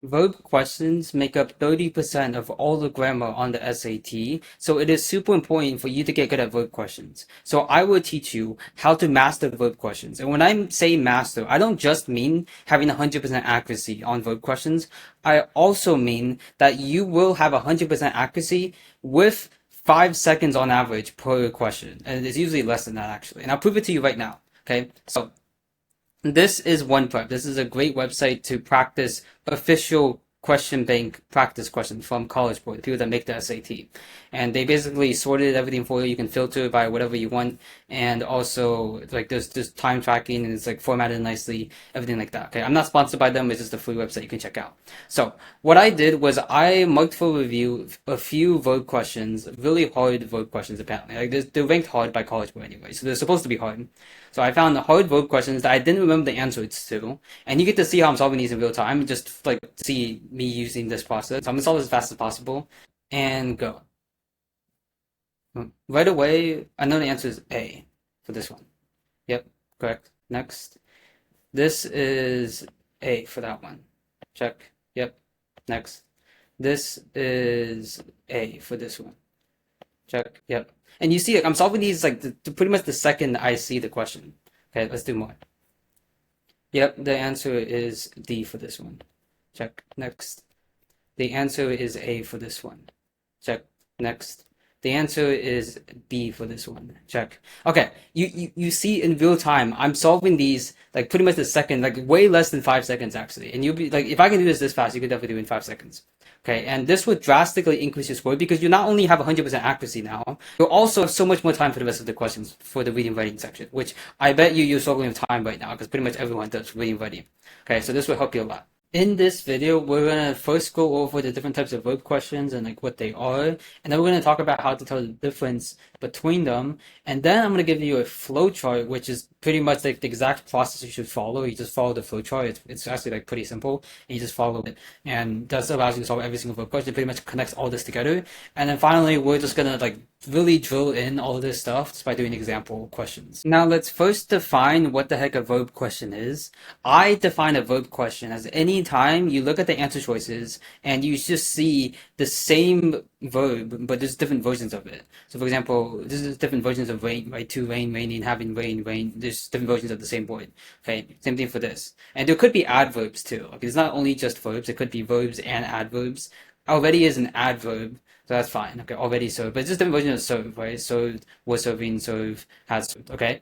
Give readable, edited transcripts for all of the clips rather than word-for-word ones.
Verb questions make up 30% of all the grammar on the SAT, so it is super important for you to get good at verb questions. So I will teach you how to master verb questions. And when I say master, I don't just mean having 100% accuracy on verb questions. I also mean that you will have 100% accuracy with 5 seconds on average per question. And it's usually less than that actually. And I'll prove it to you right now. Okay, so this is OnePrep. This is a great website to practice official question bank practice questions from College Board, people that make the SAT. And they basically sorted everything for you. You can filter by whatever you want. And also, like, there's time tracking and it's like formatted nicely, everything like that. Okay. I'm not sponsored by them. It's just a free website you can check out. So what I did was I marked for review a few verb questions, really hard verb questions apparently. Like, they're ranked hard by College Board anyway. So they're supposed to be hard. So I found hard verb questions that I didn't remember the answers to, and you get to see how I'm solving these in real time. Just like see me using this process. So I'm gonna solve as fast as possible, and go. Right away, I know the answer is A for this one. Yep, correct. Next, this is A for that one. Check. Yep. Next, this is A for this one. Check. Yep. And you see, like, I'm solving these like pretty much the second I see the question. Okay, let's do more. Yep, the answer is D for this one. Check. Next. The answer is A for this one. Check. Next. The answer is B for this one. Check. Okay, you see in real time, I'm solving these like pretty much the second, like way less than 5 seconds actually. And you'll be like, if I can do this fast, you can definitely do it in 5 seconds. Okay, and this would drastically increase your score because you not only have 100% accuracy now, you also have so much more time for the rest of the questions for the reading writing section, which I bet you're struggling with time right now because pretty much everyone does reading writing. Okay, so this will help you a lot. In this video, we're gonna first go over the different types of verb questions and like what they are, and then we're gonna talk about how to tell the difference between them, and then I'm gonna give you a flowchart, which is pretty much like the exact process you should follow. You just follow the flowchart. It's actually like pretty simple, and you just follow it, and that allows you to solve every single verb question. It pretty much connects all this together, and then finally, we're just gonna like really drill in all this stuff just by doing example questions. Now, let's first define what the heck a verb question is. I define a verb question as any time you look at the answer choices and you just see the same verb, but there's different versions of it. So, for example, this is different versions of rain, right? To rain, raining, having rain, rain. There's different versions of the same word. Okay, same thing for this. And there could be adverbs too. Like, it's not only just verbs, it could be verbs and adverbs. Already is an adverb, so that's fine. Okay, already served. But it's just a different version of serve, right? Served, was serving, serve, has served. Okay?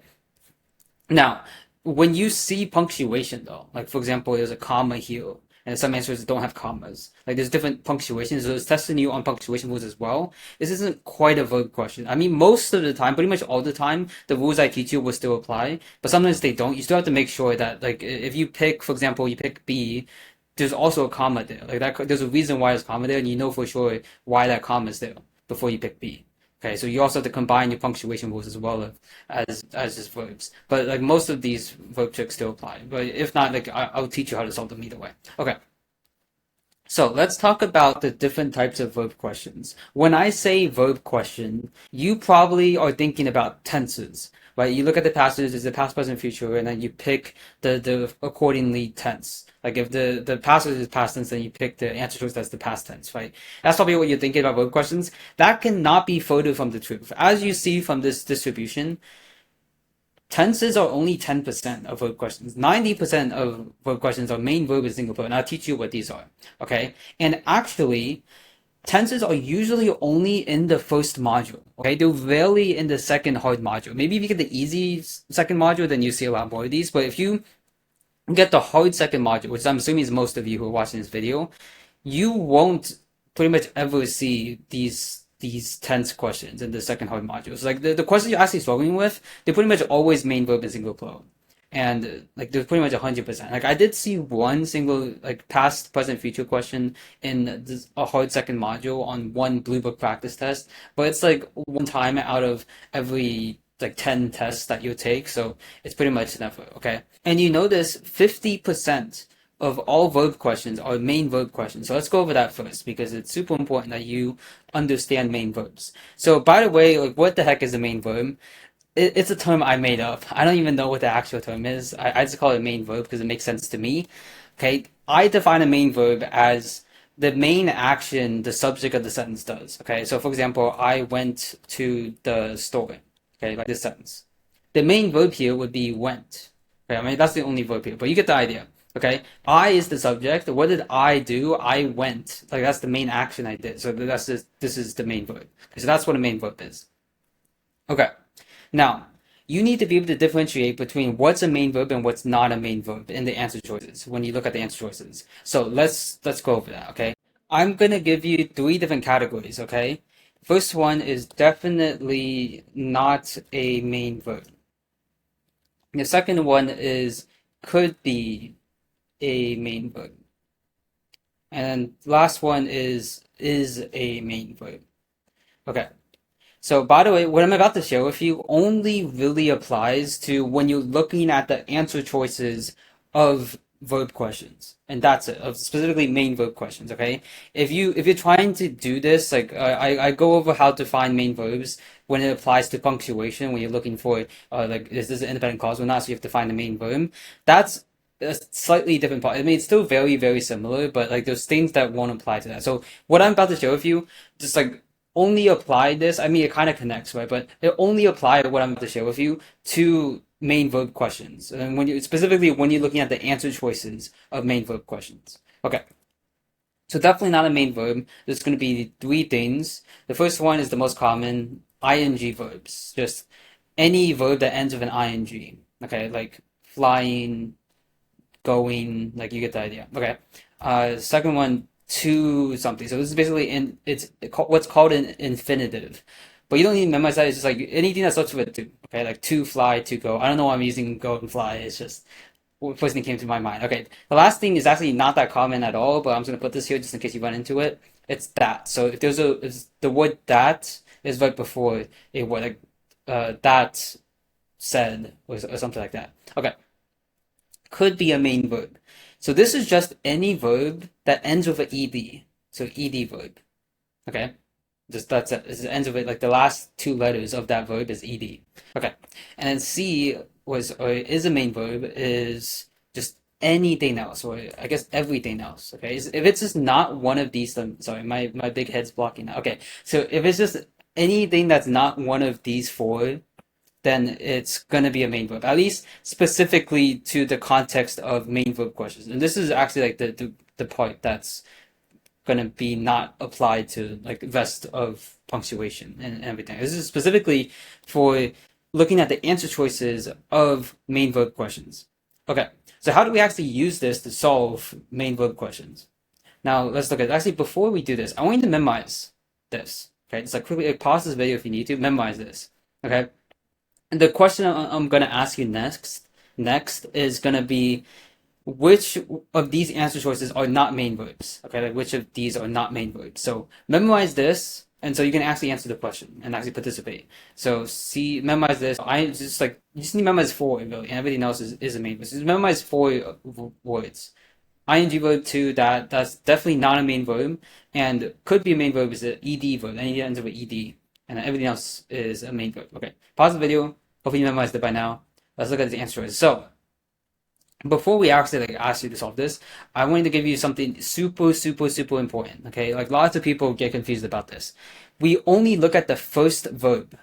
Now, when you see punctuation though, like for example, there's a comma here, and some answers don't have commas. Like there's different punctuations, so it's testing you on punctuation rules as well. This isn't quite a verb question. I mean, most of the time, pretty much all the time, the rules I teach you will still apply, but sometimes they don't. You still have to make sure that, like, if you pick, for example, you pick B, there's also a comma there. Like that, there's a reason why there's a comma there, and you know for sure why that comma is there before you pick B. Okay, so you also have to combine your punctuation rules as well as just verbs. But like most of these verb tricks still apply. But if not, like I'll teach you how to solve them either way. Okay. So let's talk about the different types of verb questions. When I say verb question, you probably are thinking about tenses, right? You look at the passages, it's the past, present, future, and then you pick the accordingly tense. Like if the passage is past tense, then you pick the answer choice that's the past tense, right? That's probably what you're thinking about verb questions. That cannot be further from the truth. As you see from this distribution, tenses are only 10% of verb questions. 90% of verb questions are main verb and single verb. And I'll teach you what these are. Okay. And actually, tenses are usually only in the first module. Okay. They're rarely in the second hard module. Maybe if you get the easy second module, then you see a lot more of these. But if you get the hard second module, which I'm assuming is most of you who are watching this video, you won't pretty much ever see these tense questions in the second hard modules. Like the questions you're actually struggling with, they're pretty much always main verb and single plural. And like they're pretty much 100%. Like I did see one single like past, present, future question in a hard second module on one blue book practice test, but it's like one time out of every like 10 tests that you take, so it's pretty much never, okay? And you notice 50% of all verb questions are main verb questions. So let's go over that first because it's super important that you understand main verbs. So by the way, like what the heck is a main verb? It's a term I made up. I don't even know what the actual term is. I just call it main verb because it makes sense to me. Okay, I define a main verb as the main action the subject of the sentence does. Okay, so for example, I went to the store. Okay, like this sentence. The main verb here would be went. Okay, I mean that's the only verb here, but you get the idea. Okay, I is the subject. What did I do? I went. Like that's the main action I did. So that's just, this is the main verb. So that's what a main verb is. Okay, now you need to be able to differentiate between what's a main verb and what's not a main verb in the answer choices when you look at the answer choices. So let's go over that, okay? I'm gonna give you three different categories, okay? First one is definitely not a main verb. The second one is could be a main verb. And last one is a main verb. Okay. So, by the way, what I'm about to share with you only really applies to when you're looking at the answer choices of verb questions, and that's it. Of specifically main verb questions. Okay, if you're trying to do this, like I go over how to find main verbs when it applies to punctuation. When you're looking for like is this an independent clause or not, so you have to find the main verb. That's a slightly different part. I mean, it's still very similar, but like there's things that won't apply to that. So what I'm about to share with you, just like only apply this. I mean, it kind of connects, right? But it only apply what I'm about to share with you to main verb questions, and when you specifically when you're looking at the answer choices of main verb questions. Okay, so definitely not a main verb. There's going to be three things. The first one is the most common, ing verbs. Just any verb that ends with an ing. Okay, like flying, going, like you get the idea. Okay. Second one, to something. So this is basically it's what's called an infinitive. But you don't need to memorize that. It's just like anything that starts with a to. Okay, like to fly, to go. I don't know why I'm using go and fly. It's just what first thing came to my mind. Okay, the last thing is actually not that common at all, but I'm just gonna put this here just in case you run into it. It's that. So if there's a if the word that is right before a word like that said or something like that. Okay, could be a main verb. So this is just any verb that ends with an ed. So ed verb. Okay? Just that's it. It ends with it like the last two letters of that verb is ed. Okay. And then C was or is a main verb is just anything else, or I guess everything else. Okay. If it's just not one of these, then sorry, my big head's blocking that. Okay. So if it's just anything that's not one of these four, then it's gonna be a main verb, at least specifically to the context of main verb questions. And this is actually like the part that's gonna be not applied to like the rest of punctuation and everything. This is specifically for looking at the answer choices of main verb questions. Okay, so how do we actually use this to solve main verb questions? Now let's look at actually before we do this, I want you to memorize this. Okay, just like quickly pause this video if you need to memorize this. Okay. And the question I'm gonna ask you next is gonna be which of these answer choices are not main verbs? Okay, like which of these are not main verbs? So memorize this, and so you can actually answer the question and actually participate. So see, memorize this. I just like you just need to memorize four really, and everything else is a main verb. So just memorize four words. Ing verb to that's definitely not a main verb, and could be a main verb is an ed verb. Anything that ends with ed, and everything else is a main verb. Okay, pause the video. Hopefully you memorized it by now. Let's look at the answers. So before we actually like ask you to solve this, I wanted to give you something super important. Okay, like lots of people get confused about this. We only look at the first verb.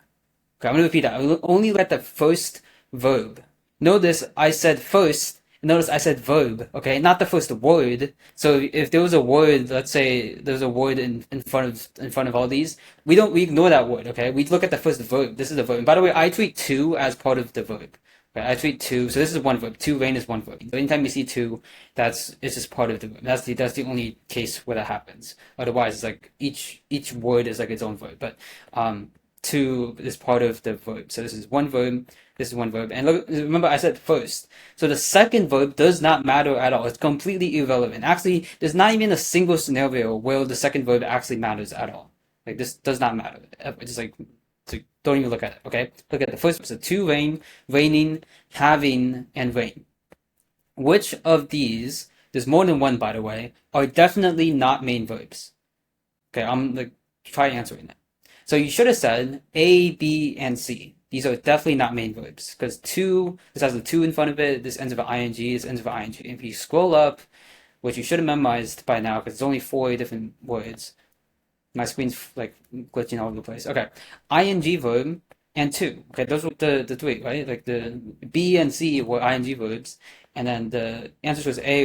Okay, I'm gonna repeat that. We only look at the first verb. Notice I said first. Notice I said verb, okay, not the first word. So if there was a word, let's say there's a word in front of all these, we ignore that word, okay? We look at the first verb. This is the verb. And by the way, I treat to as part of the verb. Okay, I treat to, so this is one verb. To rain is one verb. So anytime you see to, it's just part of the verb. That's the only case where that happens. Otherwise, it's like each word is like its own verb. But to is part of the verb. So this is one verb. This is one verb. And look, remember I said first. So the second verb does not matter at all. It's completely irrelevant. Actually, there's not even a single scenario where the second verb actually matters at all. Like this does not matter. It's just like, so don't even look at it, okay? Look at the first. So to rain, raining, having, and rain. Which of these, there's more than one by the way, are definitely not main verbs? Okay, I'm like, try answering that. So you should have said A, B, and C. These are definitely not main verbs because to, this has a to in front of it. This ends with an ing. This ends with an ing. If you scroll up, which you should have memorized by now because it's only 4 different words. My screen's like glitching all over the place. Okay, ing verb and to. Okay, those were the 3, right? Like the B and C were ing verbs, and then the answer choice A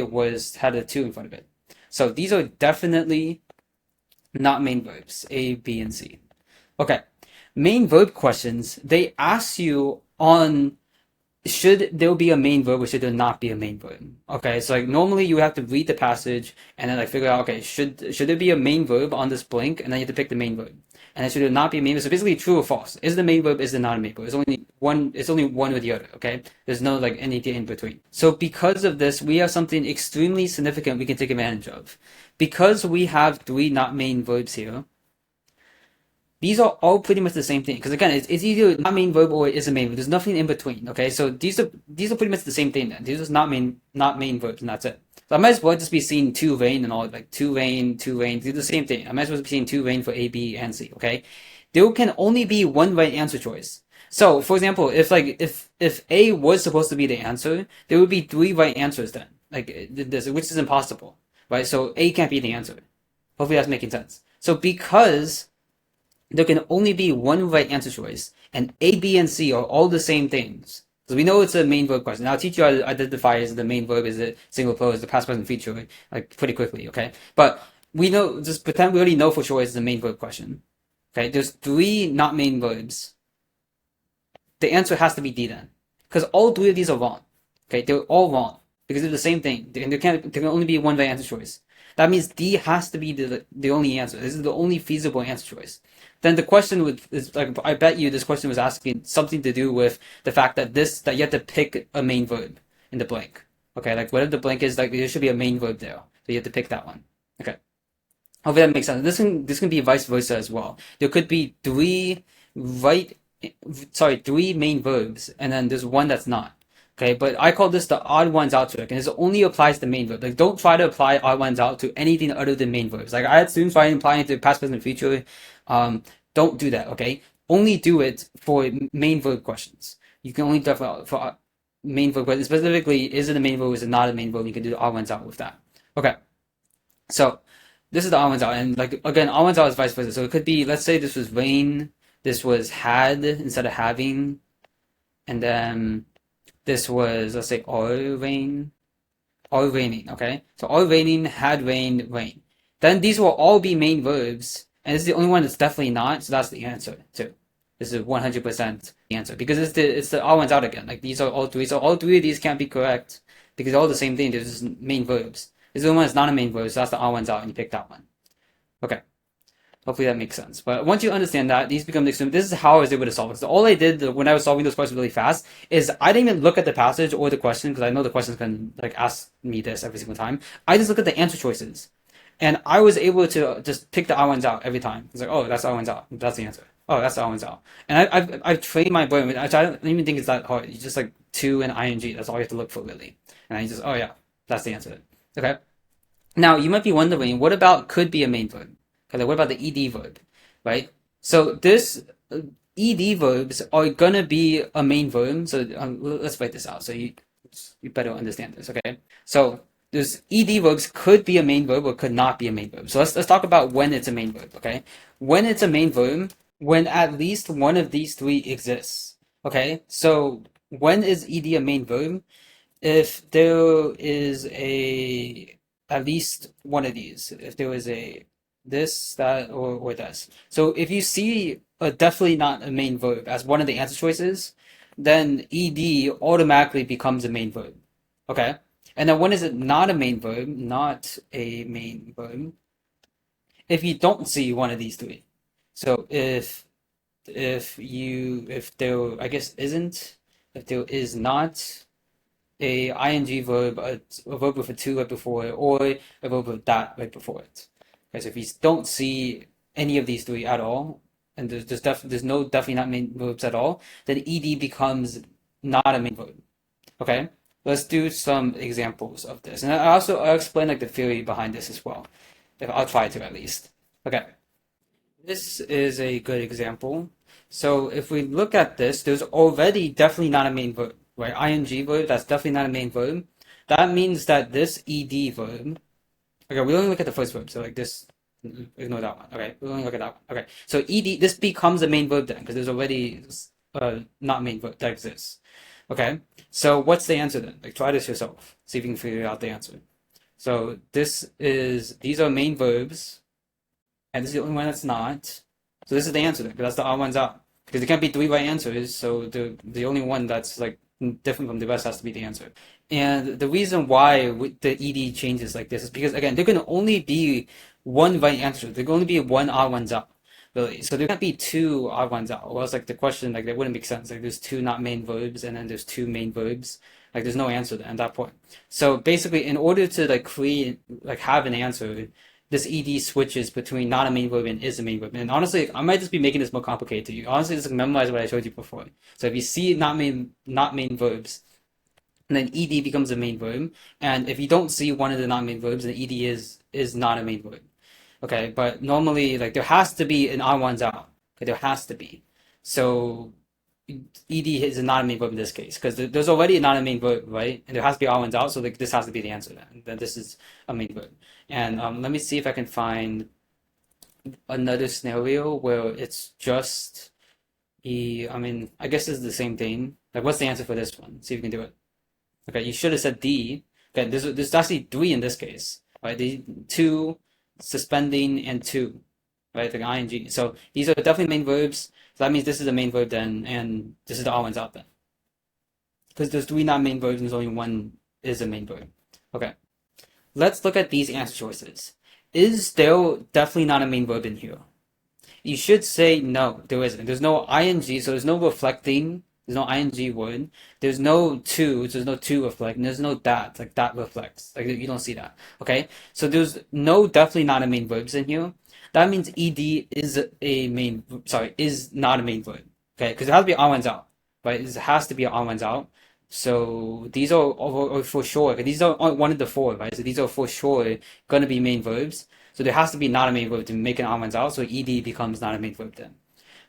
had a to in front of it. So these are definitely not main verbs, A, B, and C. Okay, main verb questions, they ask you on should there be a main verb or should there not be a main verb? Okay, so like normally you have to read the passage and then like figure out, okay, should there be a main verb on this blank, and then you have to pick the main verb. And then should there not be a main verb? So basically true or false. Is the main verb, is it not a main verb? It's only one or the other, okay? There's no like anything in between. So because of this, we have something extremely significant we can take advantage of. Because we have 3 not main verbs here, these are all pretty much the same thing. Because again, it's either not main verb or it is a main verb. There's nothing in between. Okay, so these are pretty much the same thing then. These are not main verbs, and that's it. So I might as well just be seeing to rain and all, like to rain. Do the same thing. I might as well be seeing to rain for A, B, and C. Okay, there can only be one right answer choice. So for example, if A was supposed to be the answer, there would be 3 right answers then. Like this, which is impossible, right? So A can't be the answer. Hopefully that's making sense. So because there can only be one right answer choice, and A, B, and C are all the same things. So we know it's a main verb question. I'll teach you how to identify as the main verb is a single plural, is the past present feature, like pretty quickly, okay? But we know, just pretend we already know for sure it's the main verb question. Okay, there's 3 not main verbs. The answer has to be D then. Because all 3 of these are wrong. Okay, they're all wrong. Because they're the same thing. There can only be one right answer choice. That means D has to be the only answer. This is the only feasible answer choice. Then the question is like, I bet you this question was asking something to do with the fact that you have to pick a main verb in the blank. Okay, like whatever the blank is, like there should be a main verb there. So you have to pick that one. Okay. Hopefully that makes sense. This can be vice versa as well. There could be 3 main verbs, and then there's one that's not. Okay, but I call this the odd ones out trick, and this only applies to main verbs. Like, don't try to apply odd ones out to anything other than main verbs. Like, I had students trying to apply it to past, present, future. Don't do that, okay? Only do it for main verb questions. You can only do it for main verb questions. Specifically, is it a main verb or is it not a main verb? You can do the odd ones out with that. Okay, so this is the odd ones out, and like, again, odd ones out is vice versa. So it could be, let's say this was rain, this was had instead of having, and then this was, let's say, all raining, okay? So all raining, had rain, rain. Then these will all be main verbs, and this is the only one that's definitely not, so that's the answer, too. This is 100% the answer, because it's the odd ones out again. Like, these are all 3, so all 3 of these can't be correct, because they're all the same thing, they're just main verbs. This is the one that's not a main verb, so that's the odd ones out, and you pick that one. Okay. Hopefully that makes sense. But once you understand that, these become extreme. This is how I was able to solve it. So all I did when I was solving those questions really fast is I didn't even look at the passage or the question, because I know the questions can like ask me this every single time. I just look at the answer choices, and I was able to just pick the odd ones out every time. It's like, oh, that's the odd ones out. That's the answer. Oh, that's the odd ones out. And I've trained my brain. I don't even think it's that hard. You just like to and ing. That's all you have to look for really. And I just, oh yeah, that's the answer. Okay. Now you might be wondering, what about could be a main verb? Okay, what about the ed verb, right? So this ed verbs are gonna be a main verb. So let's write this out so you better understand this. Okay, so there's ed verbs could be a main verb or could not be a main verb. So let's talk about when it's a main verb. Okay, when it's a main verb, when at least one of these 3 exists. Okay, so when is ed a main verb? If there is at least one of these. If there is a this, that, or this. So if you see definitely not a main verb as one of the answer choices, then ed automatically becomes a main verb. Okay? And then when is it not a main verb? Not a main verb. If you don't see one of these 3. So if there, I guess, if there is not a ing verb, a verb with a to right before it, or a verb with that right before it. Okay, so if you don't see any of these 3 at all, and there's definitely not main verbs at all, then ed becomes not a main verb. Okay, let's do some examples of this, and I'll explain like the theory behind this as well. I'll try to at least. Okay, this is a good example. So if we look at this, there's already definitely not a main verb, right? Ing verb, that's definitely not a main verb. That means that this ed verb Okay, we only look at the first verb, so like this, ignore that one. Okay, we only look at that one. Okay, so ed, this becomes a main verb then, because there's already not main verb that exists. Okay, so what's the answer then? Like try this yourself, see if you can figure out the answer. So these are main verbs, and this is the only one that's not. So this is the answer then, because that's the odd ones out. Because there can't be three right answers, so the only one that's like different from the rest has to be the answer. And the reason why the ed changes like this is because again there can only be one right answer. There can only be one odd ones out, really. So there can't be two odd ones out. Or else like the question like that wouldn't make sense. Like there's two not main verbs and then there's two main verbs. Like there's no answer at that point. So basically, in order to like create like have an answer, this ed switches between not a main verb and is a main verb. And honestly, I might just be making this more complicated to you. Honestly, just memorize what I showed you before. So if you see not main verbs, and then ed becomes a main verb. And if you don't see one of the not main verbs, then ed is not a main verb. Okay, but normally like there has to be an odd ones out. Okay, there has to be. So ed is not a main verb in this case because there's already not a main verb, right? And there has to be odd ones out, so like this has to be the answer then. Then this is a main verb. And let me see if I can find another scenario where it's just I mean, I guess it's the same thing. Like, what's the answer for this one? See if you can do it. Okay, you should have said D. Okay, there's actually three in this case, right? The two, suspending, and two, right? Like ing. So these are definitely main verbs. So that means this is a main verb then, and this is the odd ones out then. Because there's three not main verbs and there's only one is a main verb. Okay, let's look at these answer choices. Is there definitely not a main verb in here? You should say no, there isn't. There's no ing, so there's no reflecting. There's no ing word. There's no to, so there's no to reflect. And there's no that, like that reflects. Like you don't see that. Okay? So there's no definitely not a main verbs in here. That means ed is not a main verb. Okay? Because it has to be on one's out. Right? It has to be on one's out. So these are for sure. These are one of the four, right? So these are for sure gonna be main verbs. So there has to be not a main verb to make an on one's out. So ed becomes not a main verb then.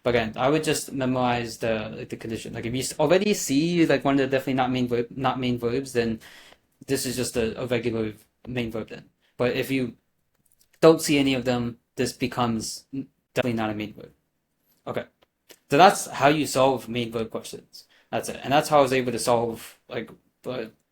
But again, I would just memorize the condition. Like if you already see like one of the definitely not main verbs, then this is just a regular main verb then. But if you don't see any of them, this becomes definitely not a main verb. Okay, so that's how you solve main verb questions. That's it, and that's how I was able to solve like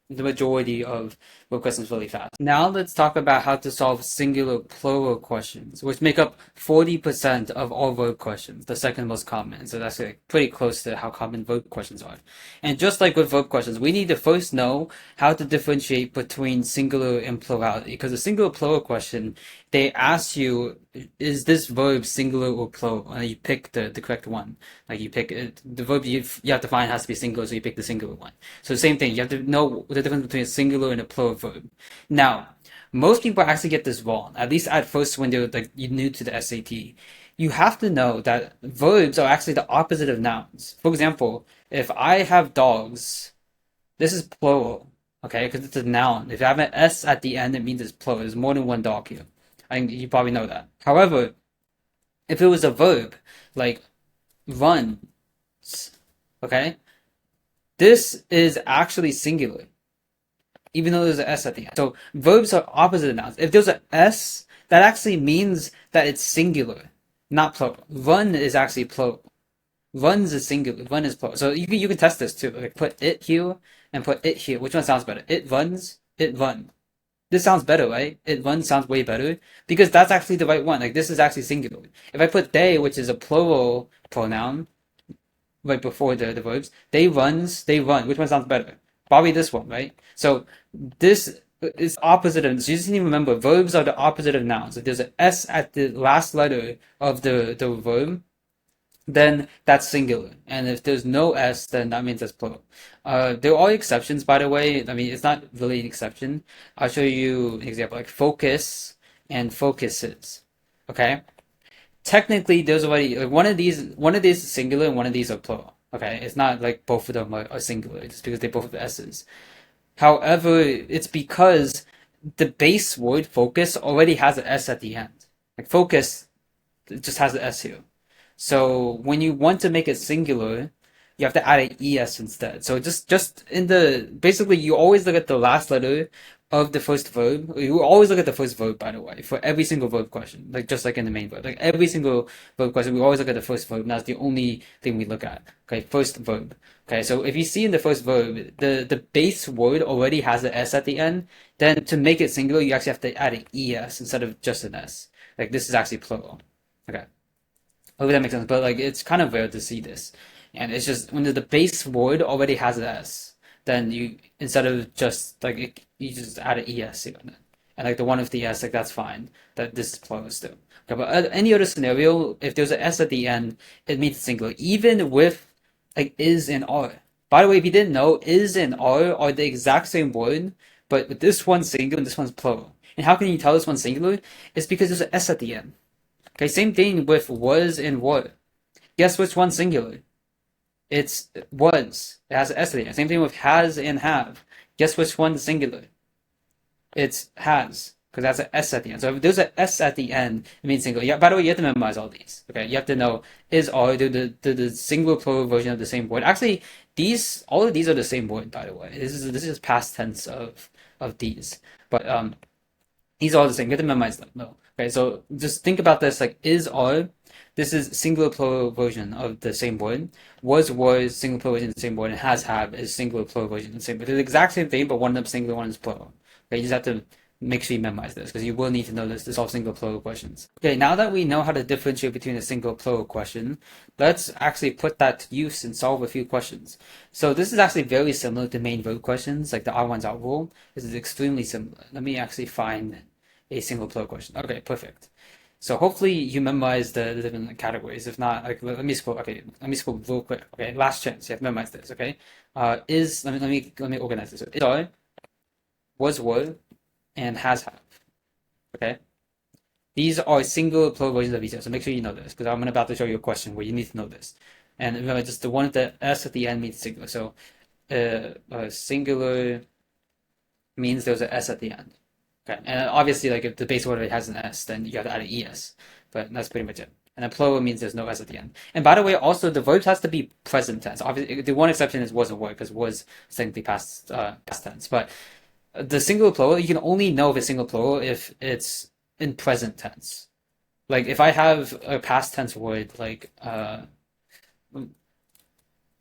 the majority of verb questions really fast. Now let's talk about how to solve singular plural questions, which make up 40% of all verb questions, the second most common. So that's like pretty close to how common verb questions are. And just like with verb questions, we need to first know how to differentiate between singular and plurality. Because a singular plural question, they ask you, is this verb singular or plural? And you pick the correct one. Like you pick it, the verb you have to find has to be singular, so you pick the singular one. So same thing, you have to know the difference between a singular and a plural verb. Now, most people actually get this wrong, at least at first when they're like new to the SAT. You have to know that verbs are actually the opposite of nouns. For example, if I have dogs, this is plural, okay, because it's a noun. If you have an S at the end, it means it's plural. There's more than one dog here. I think you probably know that. However, if it was a verb, like runs, okay, this is actually singular, even though there's an S at the end. So verbs are opposite of nouns. If there's an S, that actually means that it's singular, not plural. Run is actually plural. Runs is singular. Run is plural. So you can test this too. Like put it here and put it here. Which one sounds better? It runs. It run. This sounds better, right? It runs sounds way better because that's actually the right one. Like this is actually singular. If I put they, which is a plural pronoun, right before the verbs, they runs, they run. Which one sounds better? Probably this one, right? So this is opposite of, so you just need to remember verbs are the opposite of nouns. If there's an S at the last letter of the verb, then that's singular. And if there's no S, then that means that's plural. There are exceptions, by the way. I mean, it's not really an exception. I'll show you an example, like focus and focuses. Okay? Technically, there's already like one of these is singular and one of these are plural. Okay? It's not like both of them are singular, just because they both have S's. However, it's because the base word focus already has an S at the end. Like focus, it just has an S here. So when you want to make it singular, you have to add an ES instead. So just in the, basically you always look at the last letter of the first verb. We will always look at the first verb, by the way, for every single verb question, like just like in the main verb. Like every single verb question, we always look at the first verb, and that's the only thing we look at. Okay, first verb. Okay, so if you see in the first verb, the base word already has an S at the end, then to make it singular, you actually have to add an ES instead of just an S. Like this is actually plural. Okay. Hope that makes sense. But like it's kind of rare to see this. And it's just when the base word already has an S, then you instead of just like you just add an ES here on it. And like the one with the S, like that's fine. That this is plural still. Okay, but any other scenario, if there's an S at the end, it means singular. Even with like is and are. By the way, if you didn't know, is and are the exact same word, but with this one's singular and this one's plural. And how can you tell this one's singular? It's because there's an S at the end. Okay, same thing with was and were. Guess which one's singular? It's was. It has an S at the end. Same thing with has and have. Guess which one's singular? It's has, because that's an S at the end. So if there's an S at the end, it means singular. Yeah, by the way, you have to memorize all these. Okay, you have to know is are the singular plural version of the same word. Actually, all of these are the same word, by the way. This is past tense of these. But these are all the same. You have to memorize them. No. Okay, so just think about this like is are. This is singular plural version of the same word. Was singular plural version of the same word, and has have is singular plural version of the same word. They're the exact same thing, but one of them singular, one is plural. Okay, you just have to make sure you memorize this because you will need to know this. This is all single plural questions. Okay, now that we know how to differentiate between a single plural question, let's actually put that to use and solve a few questions. So this is actually very similar to main verb questions, like the R1's out rule. This is extremely similar. Let me actually find a single plural question. Okay, perfect. So hopefully you memorize the different categories. If not, like let me scroll. Okay, let me scroll real quick. Okay, last chance. You have to memorize this. Okay, let me organize this. Is are, was were, and has have. Okay, these are single plural versions of each other. So make sure you know this because I'm about to show you a question where you need to know this. And remember, just the one with the S at the end means singular. So singular means there's an S at the end. Okay, and obviously, like if the base word has an S, then you have to add an ES. But that's pretty much it. And then plural means there's no S at the end. And by the way, also the verbs has to be present tense. Obviously, the one exception is was and were because was technically past tense. But the singular plural, you can only know if it's single plural if it's in present tense. Like if I have a past tense word like but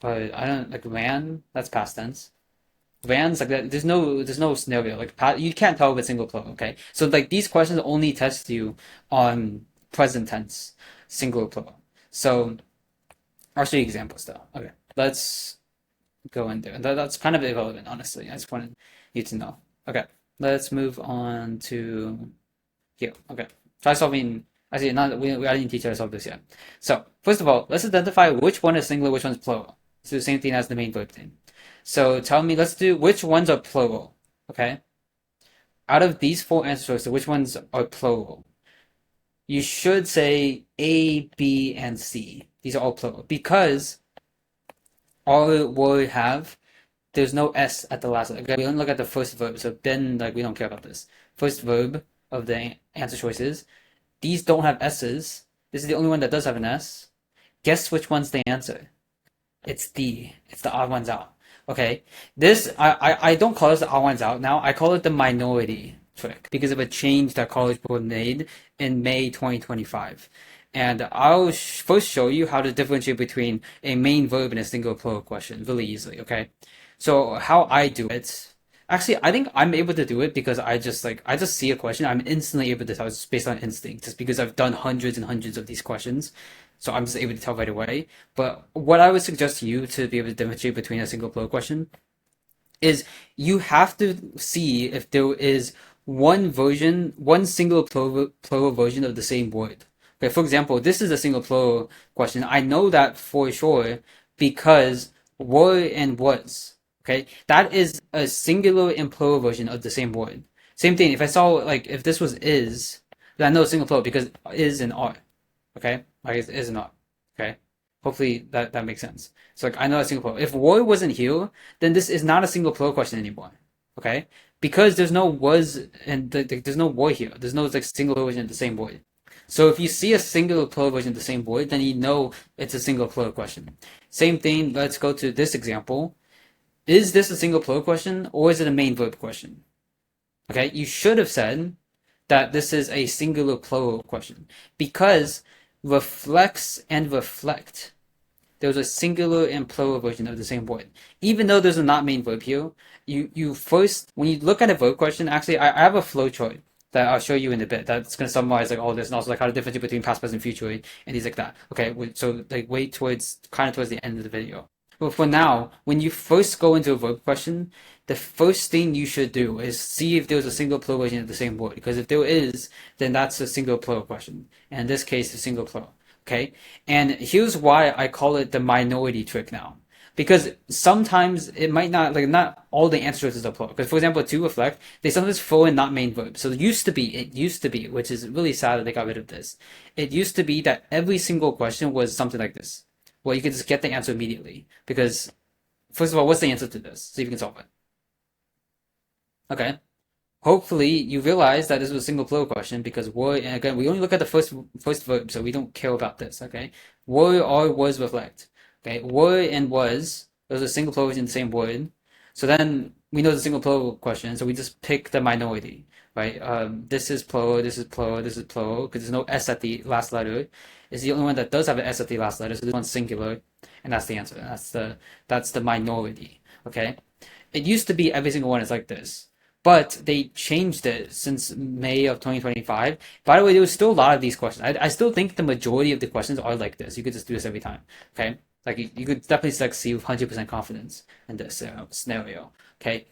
I don't like ran, that's past tense. Vans like that. There's no scenario like you can't tell if it's single plural. Okay, so like these questions only test you on present tense singular plural. So I'll show you examples though. Okay, let's go in there. That's kind of irrelevant, honestly. I just wanted you to know. Okay, let's move on to here. Okay, try solving. Actually, not I didn't teach you how to solve this yet. So first of all, let's identify which one is singular, which one's plural. It's the same thing as the main verb thing. So tell me, let's do which ones are plural, okay? Out of these four answer choices, which ones are plural? You should say A, B, and C. These are all plural because all we have, there's no S at the last. Okay, we only look at the first verb, so then like we don't care about this. First verb of the answer choices. These don't have S's. This is the only one that does have an S. Guess which one's the answer? It's the odd ones out. Okay, this I don't call this the odd ones out now. I call it the minority trick because of a change that College Board made in May 2025. And I'll first show you how to differentiate between a main verb and a single plural question really easily. Okay, so how I do it. Actually, I think I'm able to do it because I just see a question. I'm instantly able to tell it's based on instinct, just because I've done hundreds and hundreds of these questions. So I'm just able to tell right away. But what I would suggest to you to be able to differentiate between a single plural question is you have to see if there is one single plural version of the same word. Okay, for example, this is a single plural question. I know that for sure because were and was. Okay, that is a singular and plural version of the same word. Same thing. If I saw like if this was is, then I know it's single plural because is and are. Okay, like it is and are. Okay, hopefully that makes sense. So like I know a single plural. If were wasn't here, then this is not a single plural question anymore. Okay, because there's no was and there's no were here. There's no like single version of the same word. So if you see a singular plural version of the same word, then you know it's a single plural question. Same thing. Let's go to this example. Is this a single plural question or is it a main verb question? Okay, you should have said that this is a singular plural question because reflects and reflect, there's a singular and plural version of the same word. Even though there's a not main verb here, you first, when you look at a verb question, actually, I have a flowchart that I'll show you in a bit. That's going to summarize like all this and also like how the difference between past, present, future, and things like that. Okay, so like wait towards kind of towards the end of the video. But for now, when you first go into a verb question, the first thing you should do is see if there's a single plural version of the same word. Because if there is, then that's a single plural question. And in this case, a single plural. Okay? And here's why I call it the minority trick now. Because sometimes it might not, like, not all the answer choices are plural. Because, for example, to reflect, they sometimes throw in not main verbs. So it used to be, which is really sad that they got rid of this. It used to be that every single question was something like this. Well, you could just get the answer immediately. Because, first of all, what's the answer to this? See if you can solve it. Okay. Hopefully you realize that this was a single plural question because were, and again, we only look at the first verb, so we don't care about this, okay? Were or was reflect. Okay, were and was, those are single plural in the same word. So then we know it's a single plural question, so we just pick the minority, right? This is plural, this is plural, this is plural, because there's no S at the last letter. It's the only one that does have an S at the last letter, so this one's singular, and that's the answer. That's the minority, okay? It used to be every single one is like this. But they changed it since May of 2025. By the way, there was still a lot of these questions. I still think the majority of the questions are like this. You could just do this every time. Okay? Like you could definitely succeed with 100% confidence in this scenario. Okay?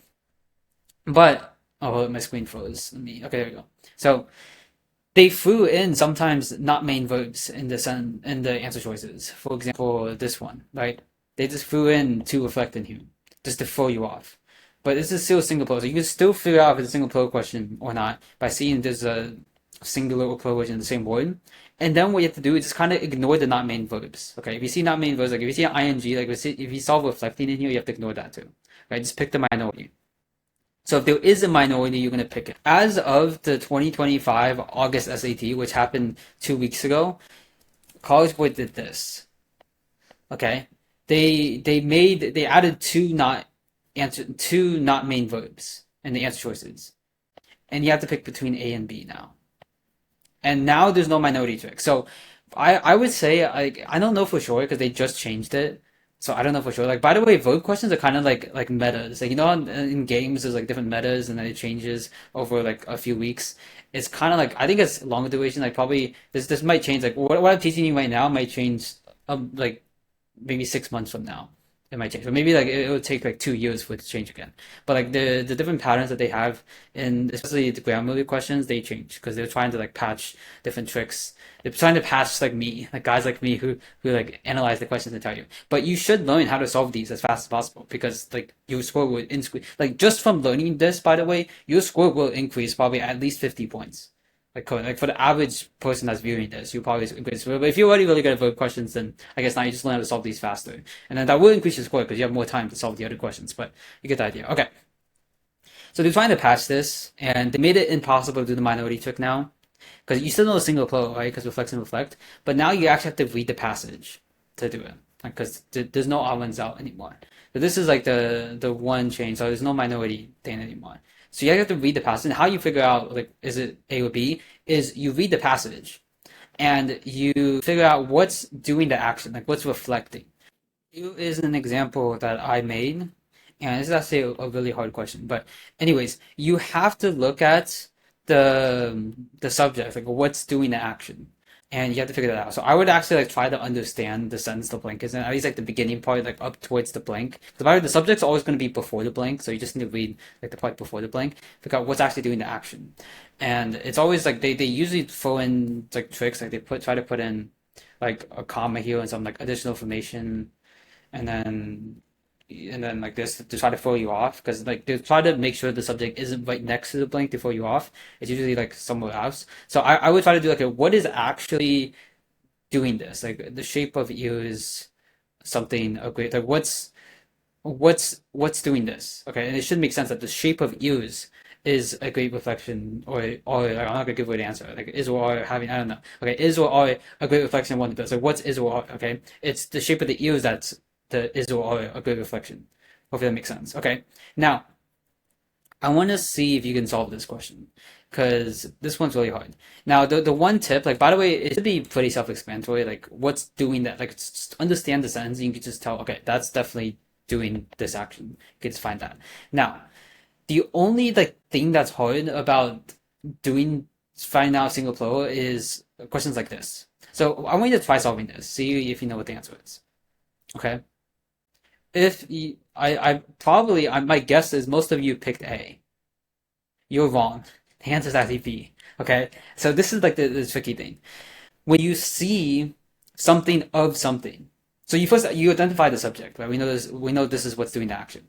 But, oh, my screen froze. Okay, there we go. So they threw in sometimes not main verbs in the answer choices. For example, this one, right? They just threw in to reflect in here, just to throw you off. But this is still a single plural, so you can still figure out if it's a single plural question or not by seeing there's a singular or plural version of the same word. And then what you have to do is just kind of ignore the not main verbs. Okay, if you see not main verbs, like if you see an ing, like if you saw reflecting in here, you have to ignore that too. Right, just pick the minority. So if there is a minority, you're going to pick it. As of the 2025 August SAT, which happened 2 weeks ago, College Board did this. Okay, they added two not main verbs in the answer choices, and you have to pick between A and B now. And now there's no minority trick. So I would say I don't know for sure because they just changed it. So I don't know for sure. Like by the way, verb questions are kind of like metas. Like in games there's like different metas and then it changes over like a few weeks. It's kind of like I think it's longer duration. Like probably this might change. Like what I'm teaching you right now might change like maybe 6 months from now. It might change. Or maybe like it would take like 2 years for it to change again. But like the different patterns that they have in especially the grammar questions, they change because they're trying to like patch different tricks. They're trying to patch like me, like guys like me who like analyze the questions and tell you. But you should learn how to solve these as fast as possible because like your score will increase. Like just from learning this, by the way, your score will increase probably at least 50 points. Like for the average person that's viewing this, you probably increase. But if you're already really good at verb questions, then I guess now you just learn how to solve these faster, and then that will increase your score because you have more time to solve the other questions. But you get the idea. Okay. So they're trying to patch this, and they made it impossible to do the minority trick now, because you still know a single plural, right? Because reflects and reflect, but now you actually have to read the passage to do it, because there's no odd ones out anymore. So this is like the one change. So there's no minority thing anymore. So you have to read the passage. And how you figure out like is it A or B is you read the passage, and you figure out what's doing the action, like what's reflecting. Here is an example that I made, and this is actually a really hard question. But anyways, you have to look at the subject, like what's doing the action, and you have to figure that out. So I would actually like try to understand the sentence the blank is in, at least like the beginning part, like up towards the blank. So by the way, the subject's always going to be before the blank, so you just need to read like the part before the blank, figure out what's actually doing the action. And it's always like they usually throw in like tricks, like they try to put in like a comma here and some like additional information and then like this to try to throw you off because like they try to make sure the subject isn't right next to the blank to throw you off. It's usually like somewhere else. So I would try to do like what is actually doing this? Like the shape of you is something a great like what's doing this? Okay, and it should make sense that the shape of ears is a great reflection or like, I'm not gonna give away the answer. Like is or are having I don't know. Okay, is or are a great reflection of one of those. So what's is or are? Okay, it's the shape of the ears that's the is or are a good reflection. Hopefully that makes sense. Okay, now I want to see if you can solve this question because this one's really hard. Now, the one tip, like by the way, it should be pretty self-explanatory. Like what's doing that? Like just understand the sentence. And you can just tell, okay, that's definitely doing this action. You can just find that. Now, the only like thing that's hard about doing finding out single plural is questions like this. So I want you to try solving this. See if you know what the answer is. Okay. If you, I probably my guess is most of you picked A. You're wrong. The answer is actually B. Okay. So this is like the tricky thing. When you see something of something, so you identify the subject, right? We know this is what's doing the action.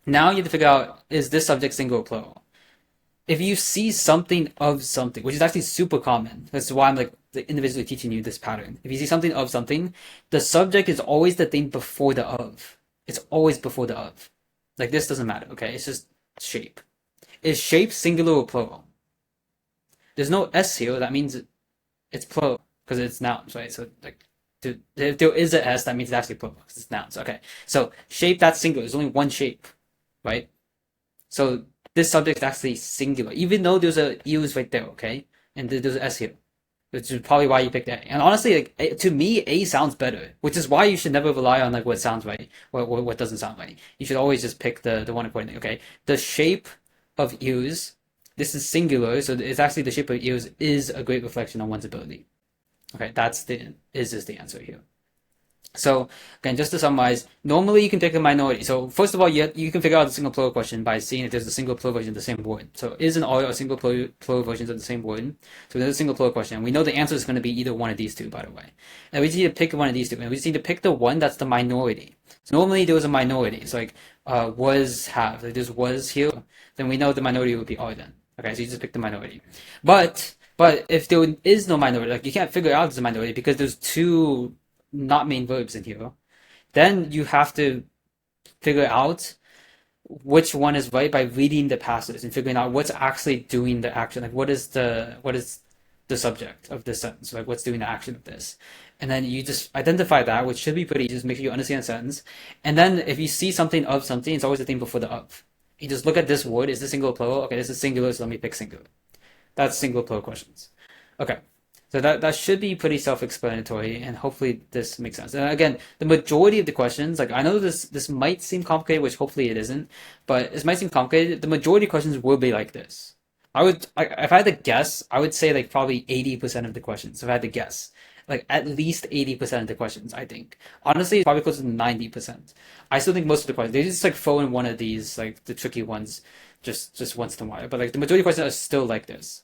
Now you have to figure out, is this subject single or plural? If you see something of something, which is actually super common, that's why I'm like individually teaching you this pattern. If you see something of something, the subject is always the thing before the of. It's always before the of. Like this doesn't matter, okay? It's just shape. Is shape singular or plural? There's no S here, that means it's plural because it's nouns, right? So like if there is an S, that means it's actually plural because it's nouns. Okay. So shape, that's singular. There's only one shape, right? So this subject is actually singular, even though there's a use right there, okay? And there's an S here, which is probably why you picked A. And honestly, like to me, A sounds better, which is why you should never rely on like what sounds right or what doesn't sound right. You should always just pick the one accordingly, okay? The shape of use, this is singular, so it's actually the shape of use is a great reflection on one's ability. Okay, that's the is the answer here. So again, just to summarize, normally you can take a minority. So first of all, you can figure out the single plural question by seeing if there's a single plural version of the same word. So is and are single plural versions of the same word. So there's a single plural question. We know the answer is going to be either one of these two, by the way. And we just need to pick one of these two. And we just need to pick the one that's the minority. So normally there was a minority. So like was have. Like there's was here. Then we know the minority would be are then. Okay, so you just pick the minority. But if there is no minority, like you can't figure out there's a minority because there's two not main verbs in here, then you have to figure out which one is right by reading the passage and figuring out what's actually doing the action. Like what is the subject of this sentence? Like what's doing the action of this? And then you just identify that, which should be pretty easy. Just make sure you understand the sentence. And then if you see something of something, it's always the thing before the of. You just look at this word. Is this singular or plural? Okay, this is singular, so let me pick singular. That's single plural questions. Okay. So that should be pretty self-explanatory, and hopefully this makes sense. And again, the majority of the questions, like I know this might seem complicated, which hopefully it isn't, but it might seem complicated. The majority of questions will be like this. If I had to guess, I would say like probably 80% of the questions. If I had to guess, like at least 80% of the questions, I think. Honestly, it's probably closer to 90%. I still think most of the questions, they just like throw in one of these, like the tricky ones, just once in a while. But like the majority of questions are still like this.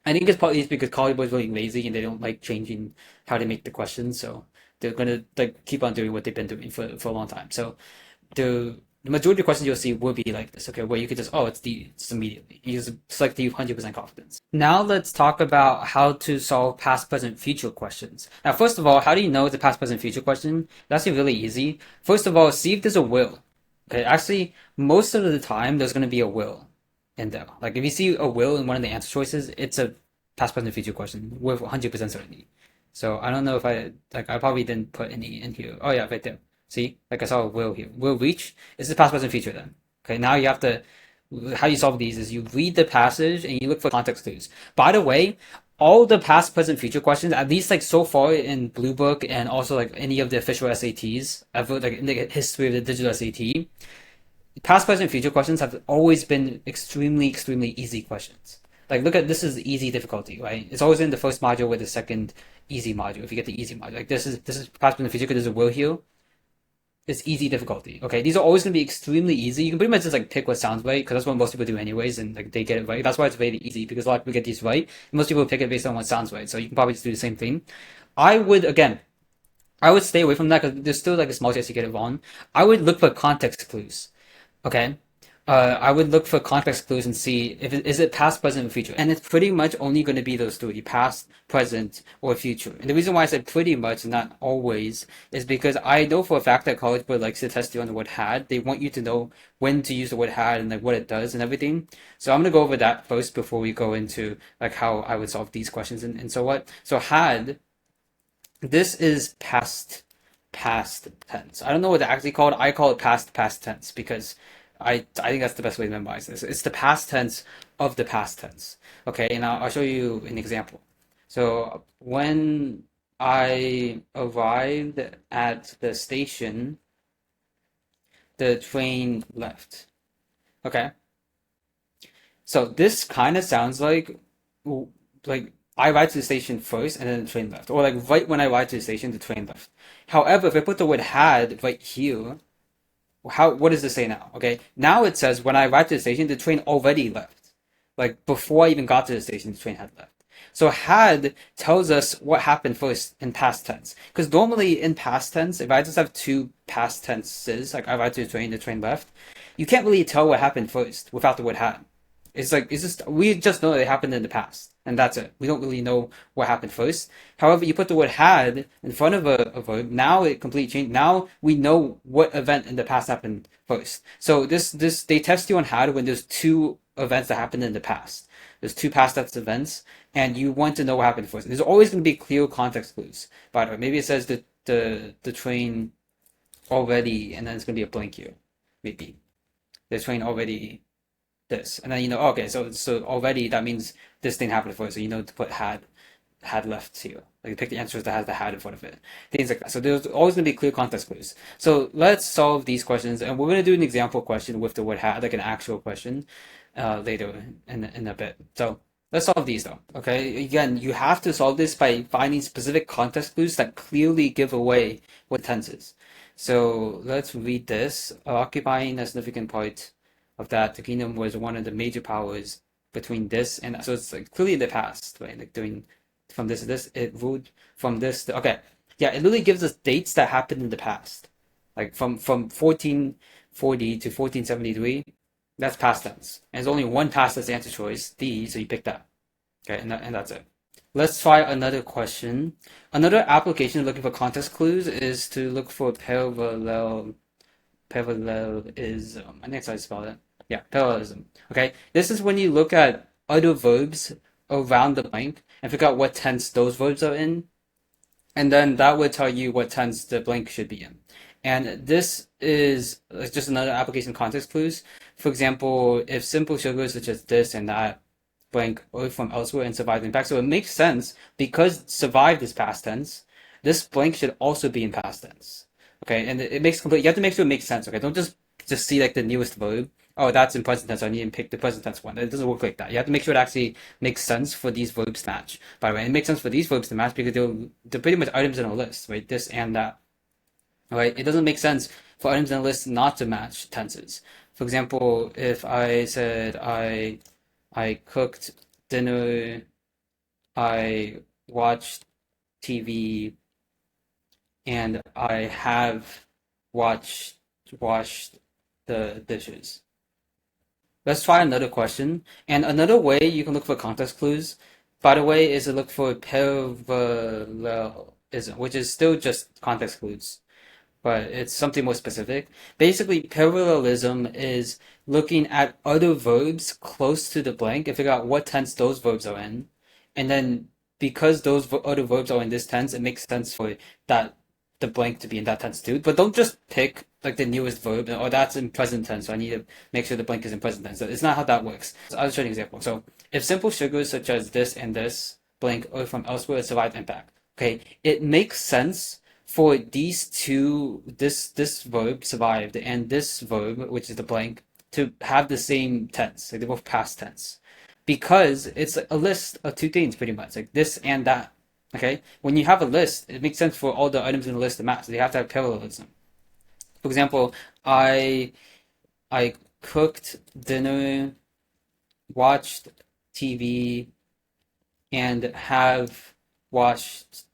I think it's partly because college boys are really lazy and they don't like changing how they make the questions, so they're gonna like keep on doing what they've been doing for a long time. So the majority of questions you'll see will be like this, okay, where you could it's D just immediately. You just select the 100% confidence. Now let's talk about how to solve past, present, future questions. Now, first of all, how do you know it's a past, present, future question? That's actually really easy. First of all, see if there's a will. Okay, actually, most of the time there's gonna be a will in there. Like if you see a will in one of the answer choices, it's a past, present, future question with 100% certainty. So I don't know if I probably didn't put any in here. Oh yeah, right there. See, like I saw a will here. Will reach is the past, present, future then. Okay, now you have to, how you solve these is you read the passage and you look for context clues. By the way, all the past, present, future questions, at least like so far in Blue Book and also like any of the official SATs, ever like in the history of the digital SAT, past, present, future questions have always been extremely, extremely easy questions. Like look at this is easy difficulty, right? It's always in the first module with the second easy module. If you get the easy module, like this is past, present, future because there's a will here. It's easy difficulty. Okay, these are always gonna be extremely easy. You can pretty much just like pick what sounds right because that's what most people do anyways, and like they get it right. That's why it's very easy because a lot of people get these right. Most people pick it based on what sounds right. So you can probably just do the same thing. I would again, I would stay away from that because there's still like a small chance you get it wrong. I would look for context clues. Okay. I would look for context clues and see if is it past, present, or future. And it's pretty much only going to be those three, past, present, or future. And the reason why I said pretty much and not always is because I know for a fact that College Board likes to test you on the word had. They want you to know when to use the word had and like what it does and everything. So I'm going to go over that first before we go into like how I would solve these questions and so what. So had, this is past tense. I don't know what it's actually called. I call it past tense because I think that's the best way to memorize this. It's the past tense of the past tense. Okay, and I'll show you an example. So when I arrived at the station, the train left. Okay. So this kind of sounds like I arrived to the station first and then the train left. Or like right when I arrived to the station, the train left. However, if I put the word had right here, what does this say now? Okay. Now it says when I arrived to the station, the train already left. Like before I even got to the station, the train had left. So had tells us what happened first in past tense. Because normally in past tense, if I just have two past tenses, like I arrived to the train left, you can't really tell what happened first without the word had. It's just we just know it happened in the past, and that's it. We don't really know what happened first. However, you put the word had in front of a verb, now it completely changed. Now we know what event in the past happened first. So this they test you on had when there's two events that happened in the past. There's two past tense events, and you want to know what happened first. There's always going to be clear context clues. By the way, maybe it says the train already, and then it's going to be a blank here. Maybe the train already this, and then you know, okay, so already that means this thing happened first, so you know to put had left here. Like you pick the answers that has the had in front of it, things like that. So there's always going to be clear context clues. So let's solve these questions, and we're going to do an example question with the word had, like an actual question, later in a bit. So let's solve these though. Okay, again, you have to solve this by finding specific context clues that clearly give away what tense is. So let's read this. Occupying a significant part of that, the kingdom was one of the major powers between this and so it's like clearly in the past, right? Like doing from this to this, it ruled from this to, okay. Yeah, it literally gives us dates that happened in the past. Like from 1440 to 1473, that's past tense. And there's only one past tense answer choice, D, so you pick that. Okay, and that's it. Let's try another question. Another application looking for context clues is to look for parallelism. I think that's how I spell it. Yeah, parallelism. Okay, this is when you look at other verbs around the blank and figure out what tense those verbs are in, and then that would tell you what tense the blank should be in. And this is just another application of context clues. For example, if simple sugars such as this and that blank or from elsewhere and survived in back, so it makes sense because survived is past tense. This blank should also be in past tense. Okay, and it makes complete. You have to make sure it makes sense. Okay, don't just see like the newest verb. Oh, that's in present tense. So I need to pick the present tense one. It doesn't work like that. You have to make sure it actually makes sense for these verbs to match. By the way, it makes sense for these verbs to match because they're pretty much items in a list, right? This and that. All right, it doesn't make sense for items in a list not to match tenses. For example, if I said I cooked dinner, I watched TV, and I have washed the dishes. Let's try another question. And another way you can look for context clues, by the way, is to look for parallelism, which is still just context clues, but it's something more specific. Basically, parallelism is looking at other verbs close to the blank and figure out what tense those verbs are in. And then because those other verbs are in this tense, it makes sense for that the blank to be in that tense too. But don't just pick like the newest verb, or that's in present tense, so I need to make sure the blank is in present tense. So it's not how that works. So I'll show you an example. So if simple sugars such as this and this blank or from elsewhere survived impact, okay, it makes sense for these two, this verb survived and this verb, which is the blank, to have the same tense, like they're both past tense, because it's a list of two things pretty much, like this and that. Okay, when you have a list, it makes sense for all the items in the list to match. So you have to have parallelism. For example, I cooked dinner, watched TV, and have washed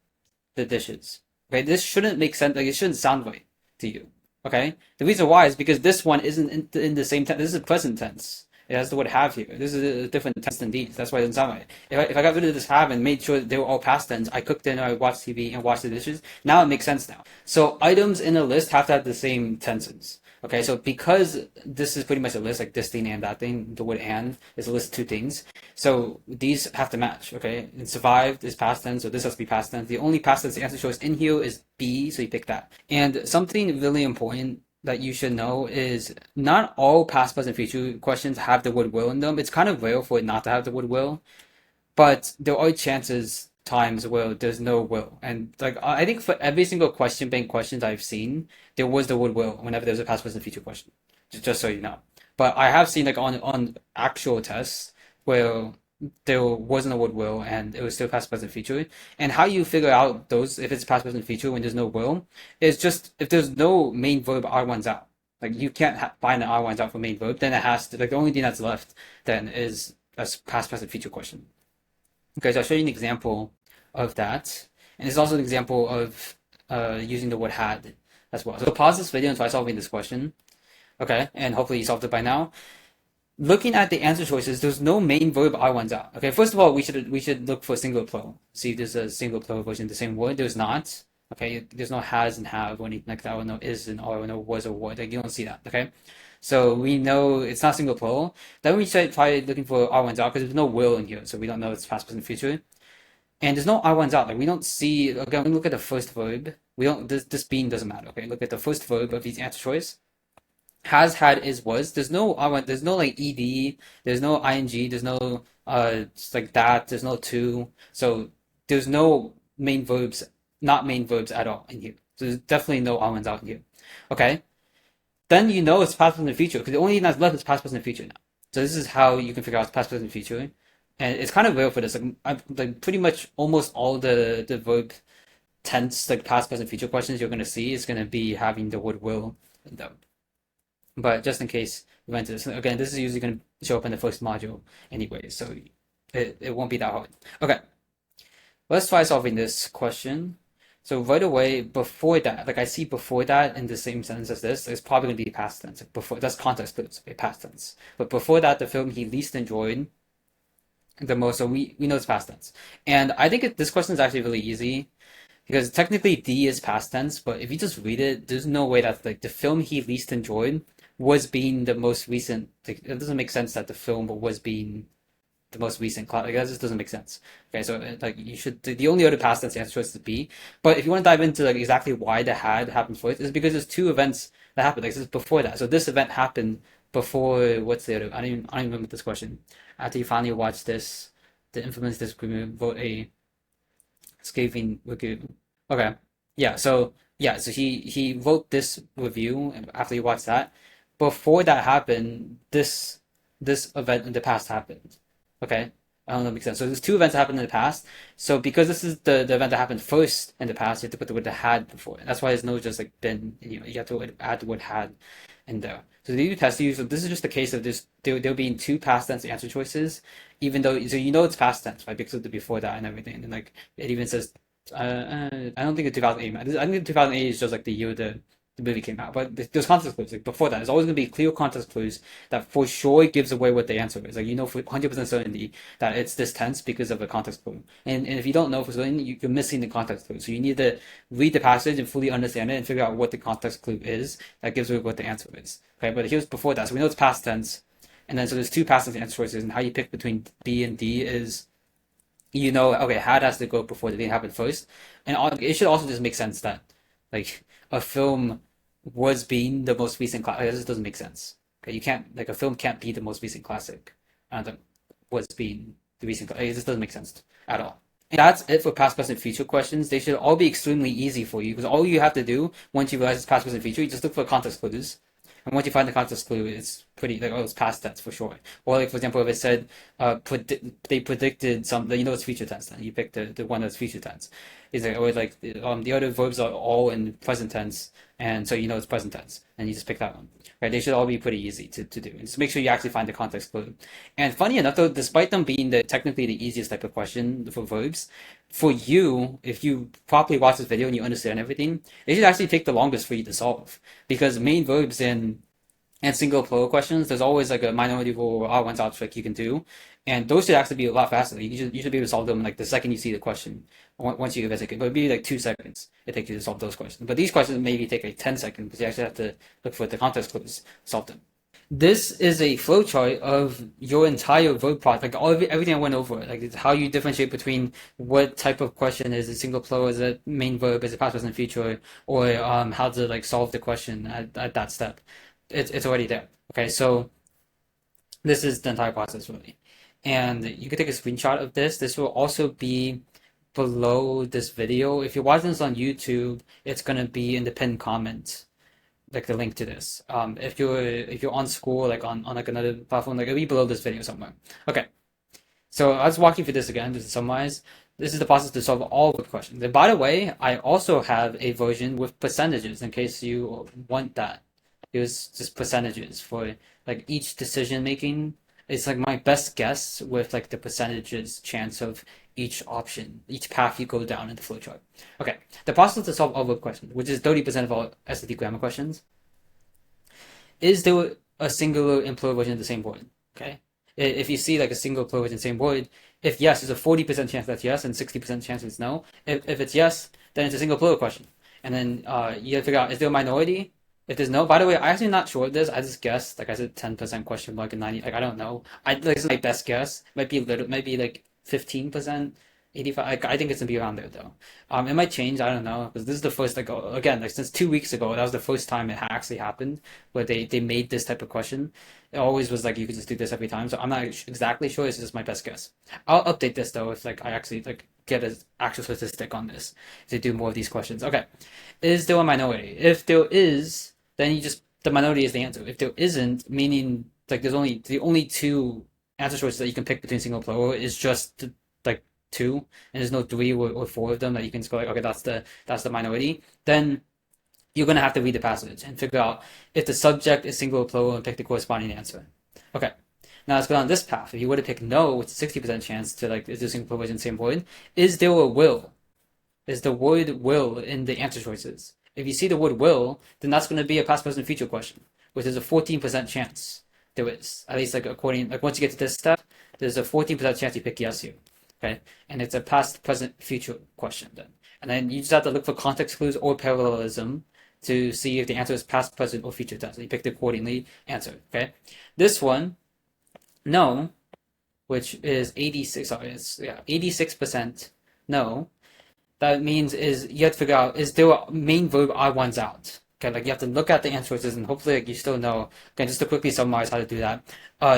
the dishes. Okay, this shouldn't make sense. Like it shouldn't sound right to you. Okay, the reason why is because this one isn't in the same tense. This is a present tense. It has the word have here. This is a different tense than these. That's why it doesn't sound right. If I got rid of this have and made sure they were all past tense, I cooked dinner, I watched TV, and washed the dishes. Now it makes sense now. So items in a list have to have the same tenses. Okay, so because this is pretty much a list, like this thing and that thing, the word and is a list of two things. So these have to match, okay? And survived is past tense, so this has to be past tense. The only past tense the answer choice in here is B, so you pick that. And something really important that you should know is not all past, present, future questions have the word will in them. It's kind of rare for it not to have the word will, but there are chances times where there's no will. And like I think for every single question bank questions I've seen, there was the word will whenever there's a past, present, future question. Just so you know. But I have seen like on actual tests where there wasn't a word will and it was still past, present, future. And how you figure out those if it's past, present, future when there's no will is just if there's no main verb R1's out. Like you can't find an R1's out for main verb, then it has to like the only thing that's left then is a past, present, future question. Okay, so I'll show you an example of that. And it's also an example of using the word had as well. So pause this video and try solving this question. Okay, and hopefully you solved it by now. Looking at the answer choices, there's no main verb R1's out. Okay, first of all, we should look for singular plural. See if there's a singular plural version of the same word. There's not. Okay, there's no has and have or anything like that, or no is and or no was or was. Like you don't see that. Okay, so we know it's not single plural. Then we should try looking for R1's out because there's no will in here, so we don't know it's past, present, future. And there's no R1's out. Like we don't see. Again, we look at the first verb. We don't. This being doesn't matter. Okay, look at the first verb of each answer choice. Has, had, is, was. There's no R1. There's no like ed. There's no ing. There's no just like that. There's no to. So there's no main verbs. Not main verbs at all in here. So there's definitely no R1's out in here. Okay. Then you know it's past, present, future because the only thing that's left is past, present, future now. So this is how you can figure out past, present, future, and it's kind of rare for this. Like pretty much almost all the verb tense like past, present, future questions you're gonna see is gonna be having the word will in them. But just in case we went to this again, this is usually gonna show up in the first module anyway, so it won't be that hard. Okay, let's try solving this question. So right away before that, like I see before that in the same sentence as this, it's probably gonna be past tense. Like before that's context clues, okay, past tense. But before that, the film he least enjoyed the most, so we know it's past tense. And I think this question is actually really easy because technically D is past tense, but if you just read it, there's no way that like the film he least enjoyed was being the most recent. Like, it doesn't make sense that the film was being the most recent class. Like that just doesn't make sense. Okay, so like you should the only other past tense answer choice is B. But if you want to dive into like exactly why the had happened first, is because there's two events that happened. Like this is before that. So this event happened before what's the other? I don't even remember this question. After you finally watch this, the infamous disagreement, vote a scathing review. Okay, yeah. So yeah, so he wrote this review after he watched that. Before that happened, this event in the past happened. Okay, I don't know if that makes sense. So there's two events that happened in the past. So because this is the event that happened first in the past, you have to put the word that had before it. That's why there's no just like been. You have to add the word had in there. So the test you. So this is just a case of this. There being two past tense answer choices, even though so you know it's past tense, right? Because of the before that and everything. And like it even says, I don't think it's 2008. I think 2008 is just like the year the movie came out. But there's context clues. Like before that, there's always going to be clear context clues that for sure gives away what the answer is. Like you know for 100% certainty that it's this tense because of a context clue. And if you don't know for certain, you're missing the context clue. So you need to read the passage and fully understand it and figure out what the context clue is that gives away what the answer is. Okay, but here's before that. So we know it's past tense. And then so there's two past tense answer choices, and how you pick between B and D is you know, okay, had has to go before the thing happened first, and it should also just make sense that like a film was being the most recent classic. This doesn't make sense. Okay, you can't like a film can't be the most recent classic, and was being the recent. This doesn't make sense at all. And that's it for past, present, future questions. They should all be extremely easy for you because all you have to do once you realize it's past, present, future, you just look for context clues. And once you find the context clue, it's pretty like oh, it's past tense for sure. Or like for example, if it said they predicted something, you know it's future tense. Then you pick the one that's future tense. Is like or like the other verbs are all in present tense, and so you know it's present tense, and you just pick that one. Right? They should all be pretty easy to do. And just make sure you actually find the context clue. And funny enough, though, despite them being technically the easiest type of question for verbs, for you, if you properly watch this video and you understand everything, they should actually take the longest for you to solve because main verbs and single plural questions, there's always like a minority rule or R1's out trick you can do, and those should actually be a lot faster. You should be able to solve them like the second you see the question. Once you visit it, but it'd be like 2 seconds it takes you to solve those questions. But these questions maybe take like 10 seconds because you actually have to look for the context clues, solve them. This is a flowchart of your entire verb product, like everything I went over, like it's how you differentiate between what type of question is a single plural, is a main verb, is a past, present, future, or how to like solve the question at that step. It's already there. Okay, so this is the entire process really, and you can take a screenshot of this. This will also be below this video. If you're watching this on YouTube, it's gonna be in the pinned comment, like the link to this. If you're on school, like on like another platform, like it'll be below this video somewhere. Okay, so I'll just walk you through this again just to summarize. This is the process to solve all the questions. And by the way, I also have a version with percentages in case you want that. It was just percentages for like each decision making. It's like my best guess with like the percentages chance of each option, each path you go down in the flowchart. Okay, the process to solve all the questions, which is 30% of all SAT grammar questions. Is there a singular and plural version of the same word? Okay. If you see like a single plural version of the same word, if yes, there's a 40% chance that's yes and 60% chance it's no. If it's yes, then it's a single plural question. And then you have to figure out, is there a minority? If there's no, by the way, I'm actually not sure of this. I just guessed. Like I said, 10% question mark and 90. Like I don't know. This is my best guess. Might be little, maybe like 15%, 85. Like I think it's gonna be around there though. It might change. I don't know because this is the first like again like since 2 weeks ago. That was the first time it actually happened where they made this type of question. It always was like you could just do this every time. So I'm not exactly sure. It's just my best guess. I'll update this though if like I actually like get an actual statistic on this to do more of these questions. Okay, is there a minority? If there is, then you just the minority is the answer. If there isn't, meaning like there's only the only two answer choices that you can pick between single plural is just like two, and there's no three or four of them that you can just go like, okay, that's the minority. Then you're gonna have to read the passage and figure out if the subject is single or plural and pick the corresponding answer. Okay. Now let's go down this path. If you were to pick no, with a 60% chance to like is there single plural in the same word, is there a will? Is the word will in the answer choices? If you see the word will, then that's going to be a past, present, future question, which is a 14% chance there is. At least like according, like once you get to this step, there's a 14% chance you pick yes here. Okay, and it's a past, present, future question then. And then you just have to look for context clues or parallelism to see if the answer is past, present, or future tense. So you pick the accordingly answer. Okay, this one, no, which is 86. Sorry, it's 86% no. That means is you have to figure out is there a main verb I one's out. Okay, like you have to look at the answer choices and hopefully like, you still know. Okay, just to quickly summarize how to do that.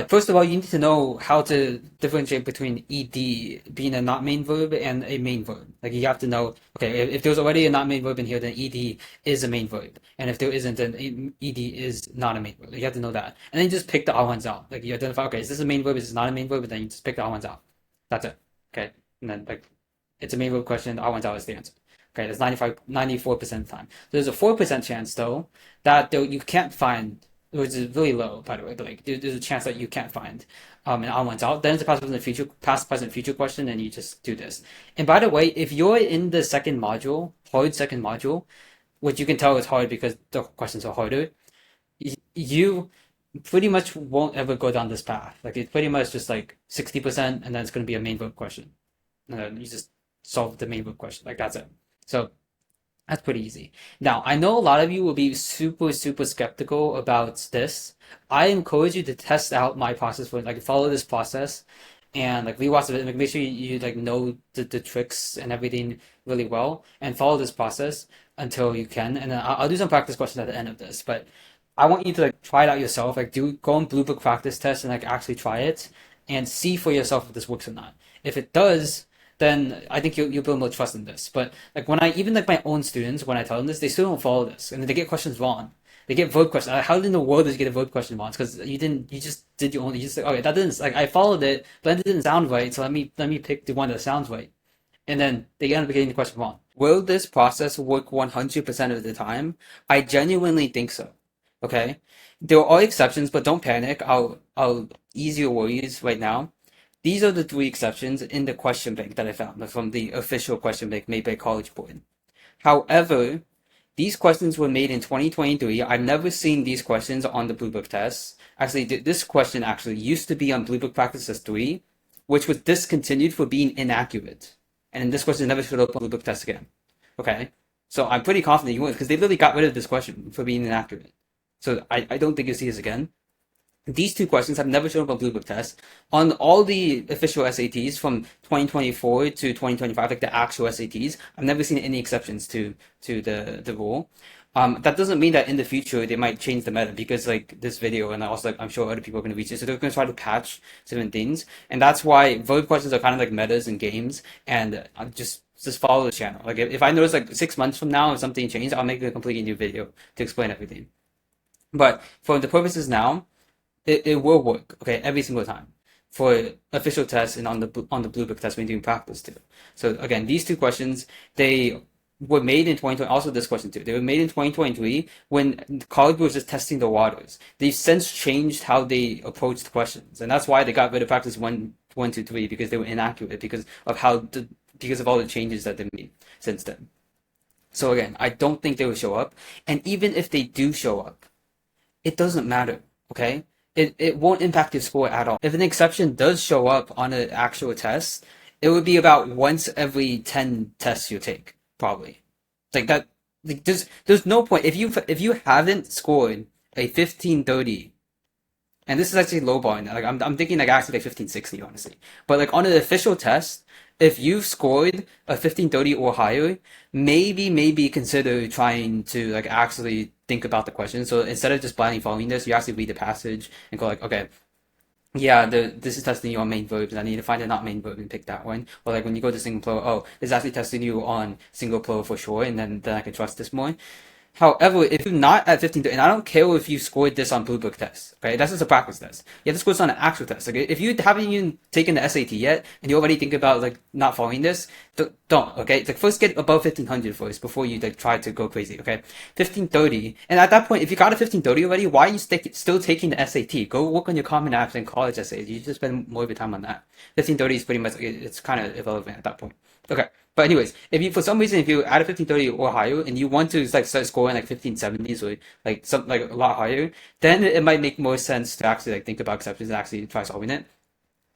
First of all, you need to know how to differentiate between ed being a not main verb and a main verb. Like you have to know, okay, if there's already a not main verb in here, then ed is a main verb, and if there isn't, then ed is not a main verb. You have to know that, and then you just pick the odd ones out. Like you identify, okay, is this a main verb? Is this not a main verb? And then you just pick the odd ones out. That's it. Okay, and then like it's a main verb question. The odd is the answer. Okay, that's 94% of the time. So there's a 4% chance though that you can't find, which is really low by the way, but like there's a chance that you can't find an odd out. Then it's a past, present, future question, and you just do this. And by the way, if you're in the second module, which you can tell is hard because the questions are harder, you pretty much won't ever go down this path. Like it's pretty much just like 60%, and then it's going to be a main verb question. And then you just solve the main verb question. Like that's it. So that's pretty easy. Now, I know a lot of you will be super, super skeptical about this. I encourage you to test out my process for like follow this process and like rewatch it, like make sure you like know the tricks and everything really well and follow this process until you can. And then I'll do some practice questions at the end of this, but I want you to like try it out yourself. Like go on Blue Book practice test and like actually try it and see for yourself if this works or not. If it does, then I think you'll build more trust in this. But like when I even like my own students, when I tell them this, they still don't follow this, and they get questions wrong. They get verb questions. How in the world did you get a verb question wrong? Because you just did your own. You just like, okay, that didn't like I followed it, but it didn't sound right. So let me pick the one that sounds right, and then they end up getting the question wrong. Will this process work 100% of the time? I genuinely think so. Okay, there are exceptions, but don't panic. I'll ease your worries right now. These are the three exceptions in the question bank that I found from the official question bank made by College Board. However, these questions were made in 2023. I've never seen these questions on the Blue Book test. Actually, this question actually used to be on Blue Book Practice Test 3, which was discontinued for being inaccurate. And this question never showed up on Blue Book test again. Okay? So I'm pretty confident you won't, because they literally got rid of this question for being inaccurate. So I don't think you'll see this again. These two questions have never shown up on Blue Book test. On all the official SATs from 2024 to 2025, like the actual SATs, I've never seen any exceptions to the rule. That doesn't mean that in the future they might change the meta because like this video and also like I'm sure other people are going to reach it, so they're going to try to patch certain things, and that's why verb questions are kind of like metas in games, and just follow the channel. Like if I notice like 6 months from now if something changed, I'll make a completely new video to explain everything. But for the purposes now, it will work, okay, every single time for official tests and on the Blue Book test when you're doing practice too. So again, these two questions, they were made in 2020, also this question too. They were made in 2023 when college was just testing the waters. They've since changed how they approached questions, and that's why they got rid of practice one, two, three, because they were inaccurate because of all the changes that they made since then. So again, I don't think they will show up, and even if they do show up, it doesn't matter, okay? It won't impact your score at all. If an exception does show up on an actual test, it would be about once every 10 tests you take, probably. Like that, like there's no point. If you haven't scored a 1530, and this is actually lowballing, like I'm thinking like actually like 1560, honestly. But like on an official test, if you've scored a 1530 or higher, maybe consider trying to like actually think about the question. So instead of just blindly following this, you actually read the passage and go like, okay, yeah, this is testing you on main verbs, and I need to find a not main verb and pick that one. Or like when you go to single plural, oh, it's actually testing you on single plural for sure, and then I can trust this more. However, if you're not at 15, and I don't care if you scored this on Blue Book test, okay? That's just a practice test. You have to score this on an actual test. Like if you haven't even taken the SAT yet, and you already think about like not following this, don't, okay? Like first get above 1500 first before you like try to go crazy, okay? 1530, and at that point, if you got a 1530 already, why are you still taking the SAT? Go work on your Common Apps and college essays. You just spend more of your time on that. 1530 is pretty much it's kind of irrelevant at that point. Okay. But anyways, if you for some reason if you add a 1530 or higher and you want to like start scoring like 1570s or like some like a lot higher, then it might make more sense to actually like think about exceptions and actually try solving it.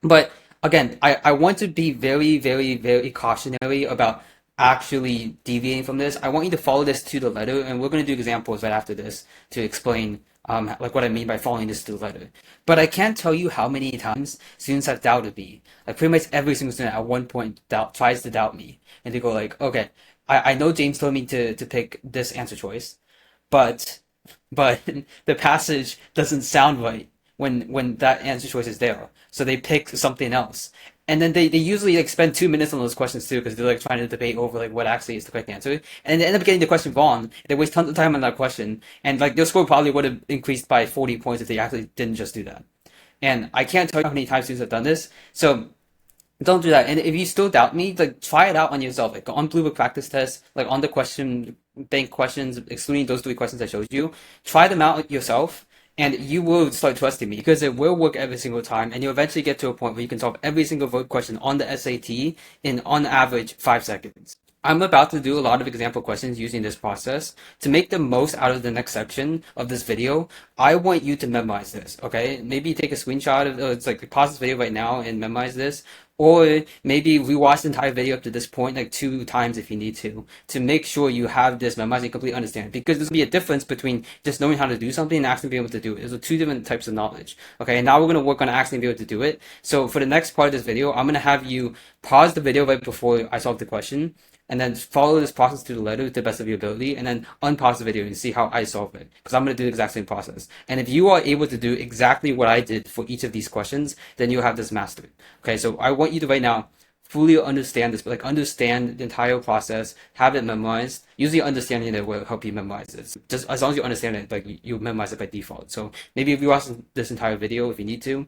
But again, I want to be very, very, very cautionary about actually deviating from this. I want you to follow this to the letter, and we're going to do examples right after this to explain like what I mean by following this to the letter. But I can't tell you how many times students have doubted me. Like pretty much every single student at one point tries to doubt me, and they go like, okay, I know James told me to pick this answer choice, but but the passage doesn't sound right when that answer choice is there. So they pick something else. And then they usually like spend 2 minutes on those questions too because they're like trying to debate over like what actually is the correct answer. And they end up getting the question wrong. They waste tons of time on that question. And like their score probably would have increased by 40 points if they actually didn't just do that. And I can't tell you how many times students have done this. So don't do that. And if you still doubt me, like try it out on yourself. Like on Blue Book practice test, like on the question bank questions, excluding those 3 questions I showed you, try them out yourself, and you will start trusting me because it will work every single time, and you'll eventually get to a point where you can solve every single verb question on the SAT in on average 5 seconds. I'm about to do a lot of example questions using this process. To make the most out of the next section of this video, I want you to memorize this, okay? Maybe take a screenshot of it's like pause this video right now and memorize this. Or maybe rewatch the entire video up to this point like 2 times if you need to make sure you have this memorized and completely understand. Because there's gonna be a difference between just knowing how to do something and actually being able to do it. There's 2 different types of knowledge. Okay, and now we're gonna work on actually being able to do it. So for the next part of this video, I'm gonna have you pause the video right before I solve the question, and then follow this process to the letter to the best of your ability, and then unpause the video and see how I solve it. Because I'm going to do the exact same process. And if you are able to do exactly what I did for each of these questions, then you'll have this mastered. Okay, so I want you to right now fully understand this, but like understand the entire process, have it memorized. Usually understanding it will help you memorize this. Just as long as you understand it, like you memorize it by default. So maybe if you watch this entire video, if you need to,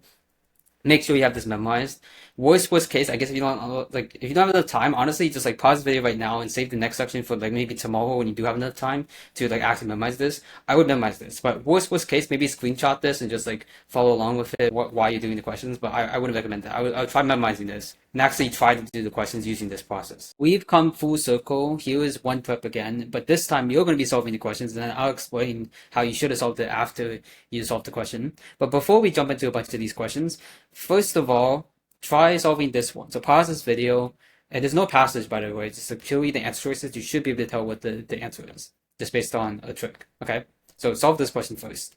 make sure you have this memorized. Worst case, I guess if you don't like if you don't have enough time, honestly, just like pause the video right now and save the next section for like maybe tomorrow when you do have enough time to like actually memorize this. I would memorize this, but worst case, maybe screenshot this and just like follow along with it while you're doing the questions. But I wouldn't recommend that. I would try memorizing this and actually try to do the questions using this process. We've come full circle. Here is one prep again, but this time you're going to be solving the questions, and then I'll explain how you should have solved it after you solve the question. But before we jump into a bunch of these questions, first of all, try solving this one. So pause this video, and there's no passage, by the way, it's just purely the answer choices. You should be able to tell what the answer is, just based on a trick, okay? So solve this question first.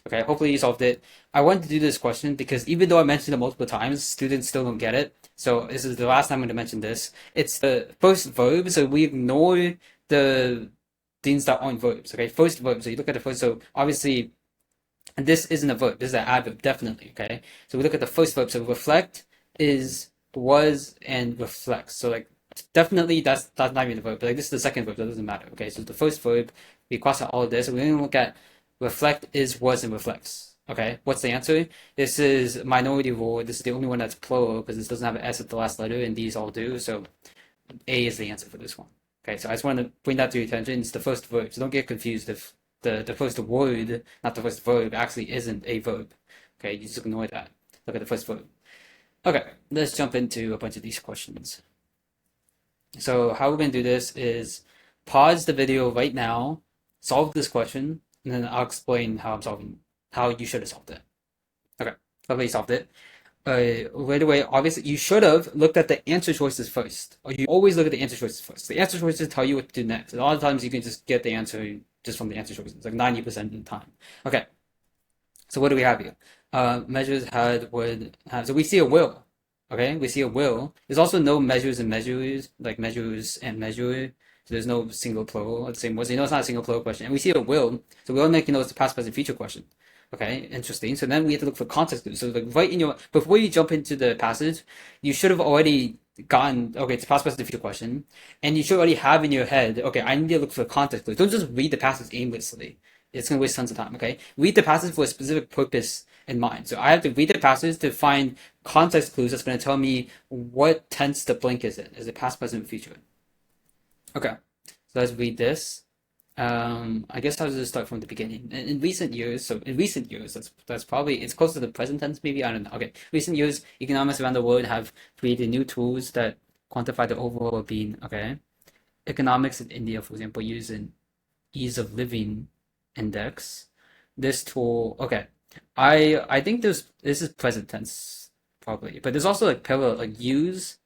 Okay, hopefully you solved it. I wanted to do this question because even though I mentioned it multiple times, students still don't get it. So this is the last time I'm going to mention this. It's the first verb, so we ignore the things that aren't verbs. Okay, first verb. So you look at the first. So obviously, and this isn't a verb. This is an adverb, definitely. Okay, so we look at the first verb. So reflect is was and reflects. So like definitely that's not even a verb. But like this is the second verb. That doesn't matter. Okay, so the first verb we cross out all of this. So we're going to look at reflect is was and reflects. Okay, what's the answer? This is minority rule. This is the only one that's plural because this doesn't have an S at the last letter, and these all do. So A is the answer for this one. Okay, so I just want to bring that to your attention. It's the first verb, so don't get confused if the first word, not the first verb, actually isn't a verb. Okay, you just ignore that. Look at the first verb. Okay, let's jump into a bunch of these questions. So how we're going to do this is pause the video right now, solve this question, and then I'll explain how you should have solved it. Okay, hopefully you solved it. Right away, obviously, you should have looked at the answer choices first. Or you always look at the answer choices first. The answer choices tell you what to do next. A lot of times you can just get the answer just from the answer choices, like 90% of the time. Okay, so what do we have here? Measures, had, would, have. So we see a will. Okay, we see a will. There's also no measures and measures, like measures and measure. So there's no single plural at the same word. So you know it's not a single plural question. And we see a will. So we all make it's a past, present, future question. Okay, interesting. So then we have to look for context clues. So like right in your before you jump into the passage, you should have already gotten okay, it's a past, present, future question, and you should already have in your head, okay, I need to look for context clues. Don't just read the passage aimlessly. It's gonna waste tons of time. Okay, read the passage for a specific purpose in mind. So I have to read the passage to find context clues that's gonna tell me what tense the blank is in. Is it past, present, future? Okay, so let's read this. I guess I'll just start from the beginning. In recent years, that's probably it's close to the present tense, maybe I don't know. Okay, recent years, economists around the world have created new tools that quantify the overall well-being. Okay, economics in India, for example, use an ease of living index. This tool, okay, I think this is present tense probably, but there's also like parallel like use.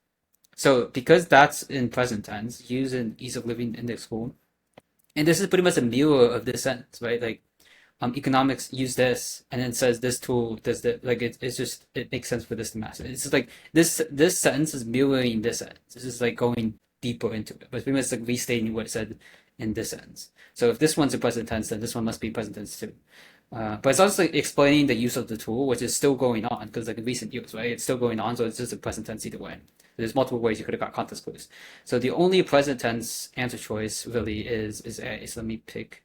So because that's in present tense, use an ease of living index tool. And this is pretty much a mirror of this sentence, right? Like, economics use this, and then says this tool does that. Like, it's just it makes sense for this to match. It's just like this sentence is mirroring this sentence. This is like going deeper into it, but it's pretty much like restating what it said in this sentence. So if this one's a present tense, then this one must be present tense too. But it's also like explaining the use of the tool, which is still going on because like in recent use, right? It's still going on, so it's just a present tense either way. There's multiple ways you could have got context clues. So the only present tense answer choice really is A. So let me pick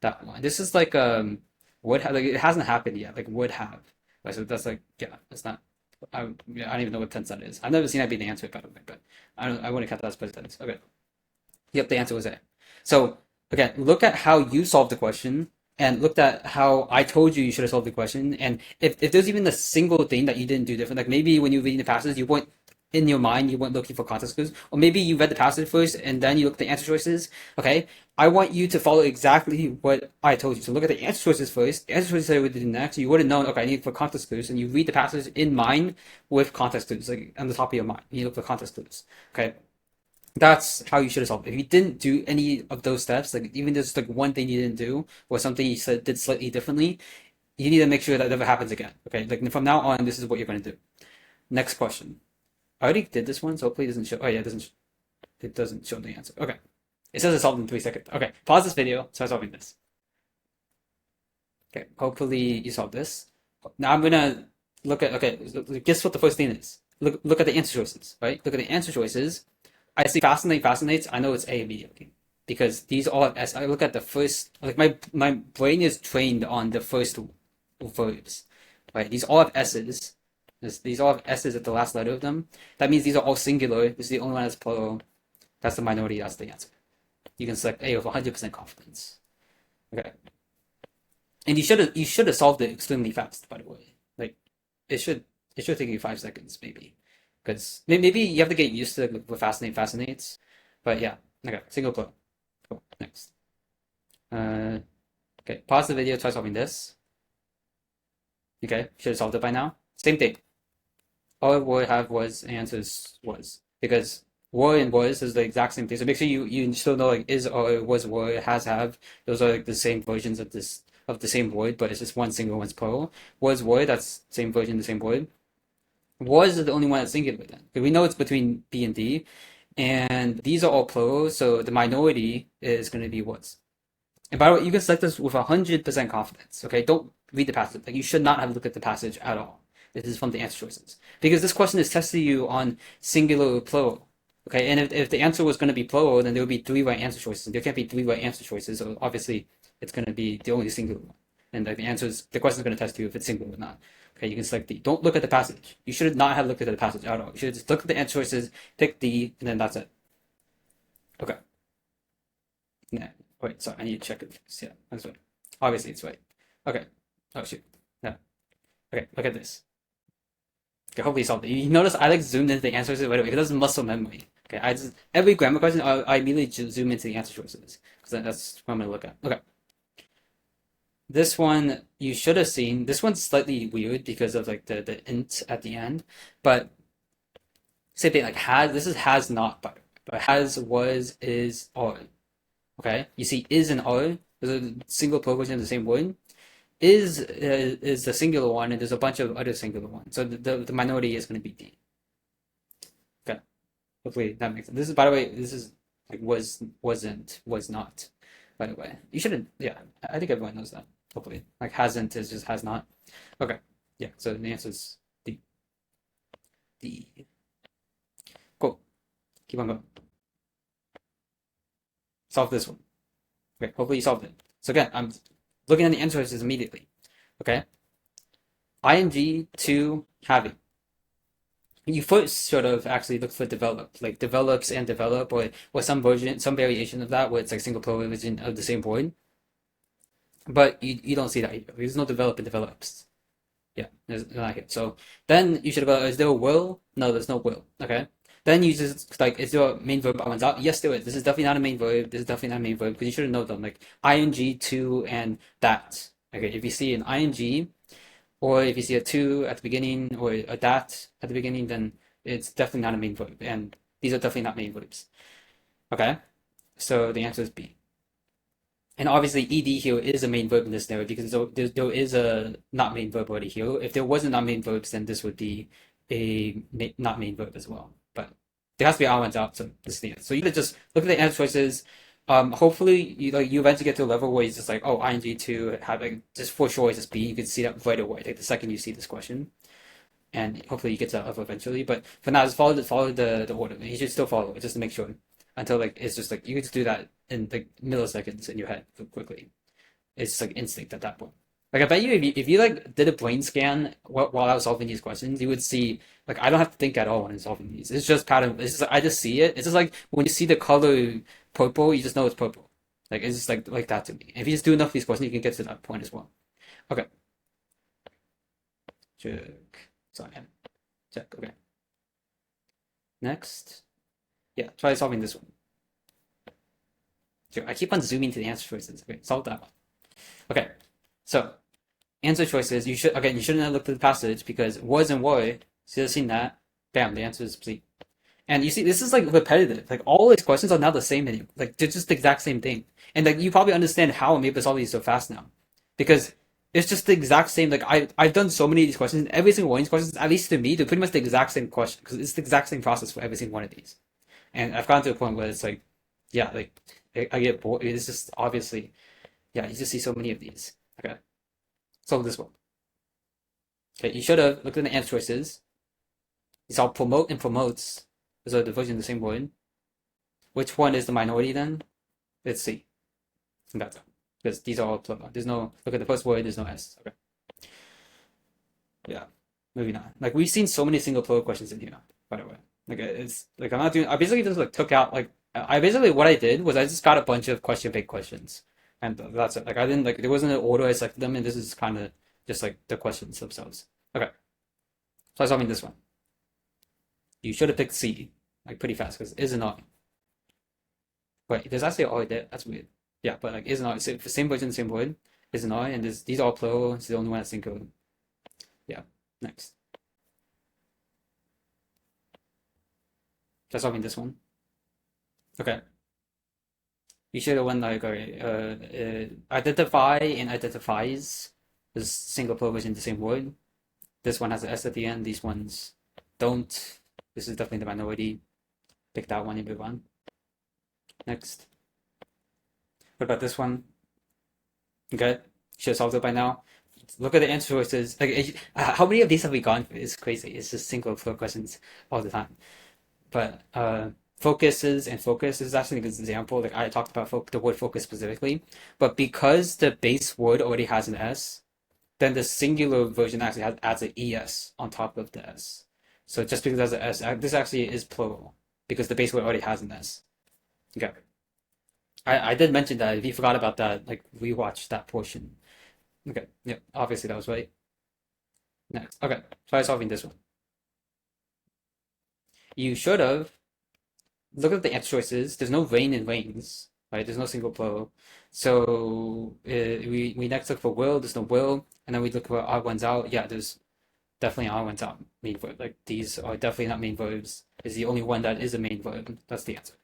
that one. This is like would have like it hasn't happened yet. Like would have. Right, so that's like yeah, it's not. I don't even know what tense that is. I've never seen that be the answer by the way, but I wouldn't count that as present tense. Okay. Yep, the answer was A. So again, look at how you solved the question and looked at how I told you should have solved the question. And if there's even a single thing that you didn't do different, like maybe when you were reading the passage, you weren't in your mind, you weren't looking for context clues, or maybe you read the passage first and then you look at the answer choices. Okay, I want you to follow exactly what I told you. So look at the answer choices first. The answer choices say what to do next. You would have known. Okay, I need for context clues, and you read the passage in mind with context clues, like on the top of your mind. You look for context clues. Okay, that's how you should have solved it. If you didn't do any of those steps, like even just like one thing you didn't do or something you said did slightly differently, you need to make sure that never happens again. Okay, like from now on, this is what you're going to do. Next question. I already did this one, so hopefully it doesn't show. Oh yeah, it doesn't show the answer. Okay. It says it's solved in 3 seconds. Okay, pause this video, start solving this. Okay, hopefully you solved this. Now I'm gonna look at okay, guess what the first thing is. Look at the answer choices, right? Look at the answer choices. I see fascinates, I know it's A immediately. Because these all have S. I look at the first like my brain is trained on the first verbs. Right? These all have S's. These all have S's at the last letter of them. That means these are all singular. This is the only one that's plural. That's the minority. That's the answer. You can select A with 100% confidence. Okay. And you should have solved it extremely fast. By the way, like it should take you 5 seconds maybe, because maybe you have to get used to what fascinates. But yeah. Okay. Single plural. Cool. Next. Okay. Pause the video. Try solving this. Okay. Should have solved it by now. Same thing. All it would have was answers was because were and was is the exact same thing. So make sure you still know like is or was were has have. Those are like the same versions of this of the same word, but it's just one single, one's plural. Was word, that's same version, the same word. Was is the only one that's singular then. Because we know it's between B and D, and these are all plural, so the minority is going to be was. And by the way, you can select this with 100% confidence. Okay, don't read the passage. Like you should not have looked at the passage at all. This is from the answer choices because this question is testing you on singular or plural. Okay, and if the answer was going to be plural, then there would be three right answer choices. There can't be three right answer choices, so obviously it's going to be the only singular one. And like the question is going to test you if it's singular or not. Okay, you can select D. Don't look at the passage. You should not have looked at the passage at all. You should just look at the answer choices, pick D, and then that's it. Okay. Yeah. Wait, sorry, I need to check it. Yeah, that's right. Obviously, it's right. Okay. Oh, shoot. No. Okay, look at this. Okay, hopefully you solved it. You notice I like zoomed into the answer choices right away because that's muscle memory. Okay, every grammar question, I immediately zoom into the answer choices because that's what I'm going to look at. Okay. This one you should have seen. This one's slightly weird because of like the int at the end, but same thing like has. This is has not, but has, was, is, are. Okay, you see is and are. There's a single plural in the same word. Is the singular one, and there's a bunch of other singular ones. So the minority is going to be D. Okay, hopefully that makes sense. This is, by the way, this is like was, wasn't, was not. By the way, you shouldn't. Yeah, I think everyone knows that. Hopefully, like hasn't is just has not. Okay, yeah. So the answer is D. D. Cool. Keep on going. Solve this one. Okay, hopefully you solved it. So again, I'm looking at the answer choices immediately. Okay, ing to having. You first sort of actually look for developed, like develops and develop, or some version, some variation of that, where it's like single plural version of the same word. But you don't see that here. There's no develop and develops. Yeah, there's not here. So then you should go, is there a will? No, there's no will. Okay. Then you just like, is there a main verb that one's out? Yes, there is. This is definitely not a main verb. This is definitely not a main verb because you should know them. Like ing, to, and that. Okay, if you see an ing, or if you see a to at the beginning, or a that at the beginning, then it's definitely not a main verb. And these are definitely not main verbs. Okay, so the answer is B. And obviously, ed here is a main verb in this scenario because there is a not main verb already here. If there wasn't not main verbs, then this would be a not main verb as well. But there has to be R out, so this is the answer. So you could just look at the answer choices. Hopefully, you eventually get to a level where it's just like, oh, ing to have like just for sure it's just B. You can see that right away, like the second you see this question, and hopefully you get to that level eventually. But for now, just follow the order. You should still follow it just to make sure until like it's just like you can just do that in like milliseconds in your head quickly. It's just like instinct at that point. Like I bet you if you like did a brain scan while I was solving these questions, you would see like I don't have to think at all when I'm solving these. It's just pattern. It's just I just see it. It's just like when you see the color purple, you just know it's purple. Like it's just like that to me. If you just do enough of these questions, you can get to that point as well. Okay. Check. Sorry. Check. Okay. Next. Yeah, try solving this one. Sure. I keep on zooming to the answer choices. Okay, solve that one. Okay, so answer choices. You shouldn't have looked at the passage because was and were. So you've seen that. Bam, the answer is C. And you see, this is like repetitive. Like all these questions are now the same anymore. Like they're just the exact same thing. And like you probably understand how I'm able to solve these so fast now, because it's just the exact same. Like I've done so many of these questions. And every single one of these questions, at least to me, they're pretty much the exact same question because it's the exact same process for every single one of these. And I've gotten to a point where it's like, yeah, like I get bored. It's just obviously, yeah, you just see so many of these. Okay, solve this one. Okay, you should have looked at the answer choices. You saw promote and promotes. Those are the version of the same word. Which one is the minority then? Let's see. That's it. Because these are all plural. There's no, look at the first word, there's no S. Okay. Yeah, moving on. Like we've seen so many single plural questions in here, by the way. Like it's like I'm not doing. I basically just like took out like I basically what I did was I just got a bunch of based questions, and that's it. Like I didn't like there wasn't an order I selected them, and this is kind of just like the questions themselves. Okay, so I'm solving this one. You should have picked C like pretty fast because is and not. Wait, does that say all there? That's weird. Yeah, but like is and not. It's the same version, same word. Is and not, and these are all plural. It's the only one that's in code. Yeah. Next. Just solving this one. Okay. You should have won like identify and identifies. There's single plural version of the same word. This one has an S at the end. These ones don't. This is definitely the minority. Pick that one and move on. Next. What about this one? Okay, should have solved it by now. Look at the answer choices. Like, how many of these have we gone through? It's crazy. It's just single plural questions all the time. But focuses and focus is actually a good example. Like I talked about the word focus specifically, but because the base word already has an S, then the singular version actually adds an ES on top of the S. So just because it has an S, this actually is plural because the base word already has an S. Okay. I did mention that. If you forgot about that, like rewatch that portion. Okay. Yep. Obviously that was right. Next. Okay. Try solving this one. You should have look at the answer choices. There's no rain in rains, right? There's no single plural. So we next look for will. There's no will, and then we look for odd ones out. Yeah, there's definitely odd ones out. Main verb. Like these are definitely not main verbs. Is the only one that is a main verb. That's the answer.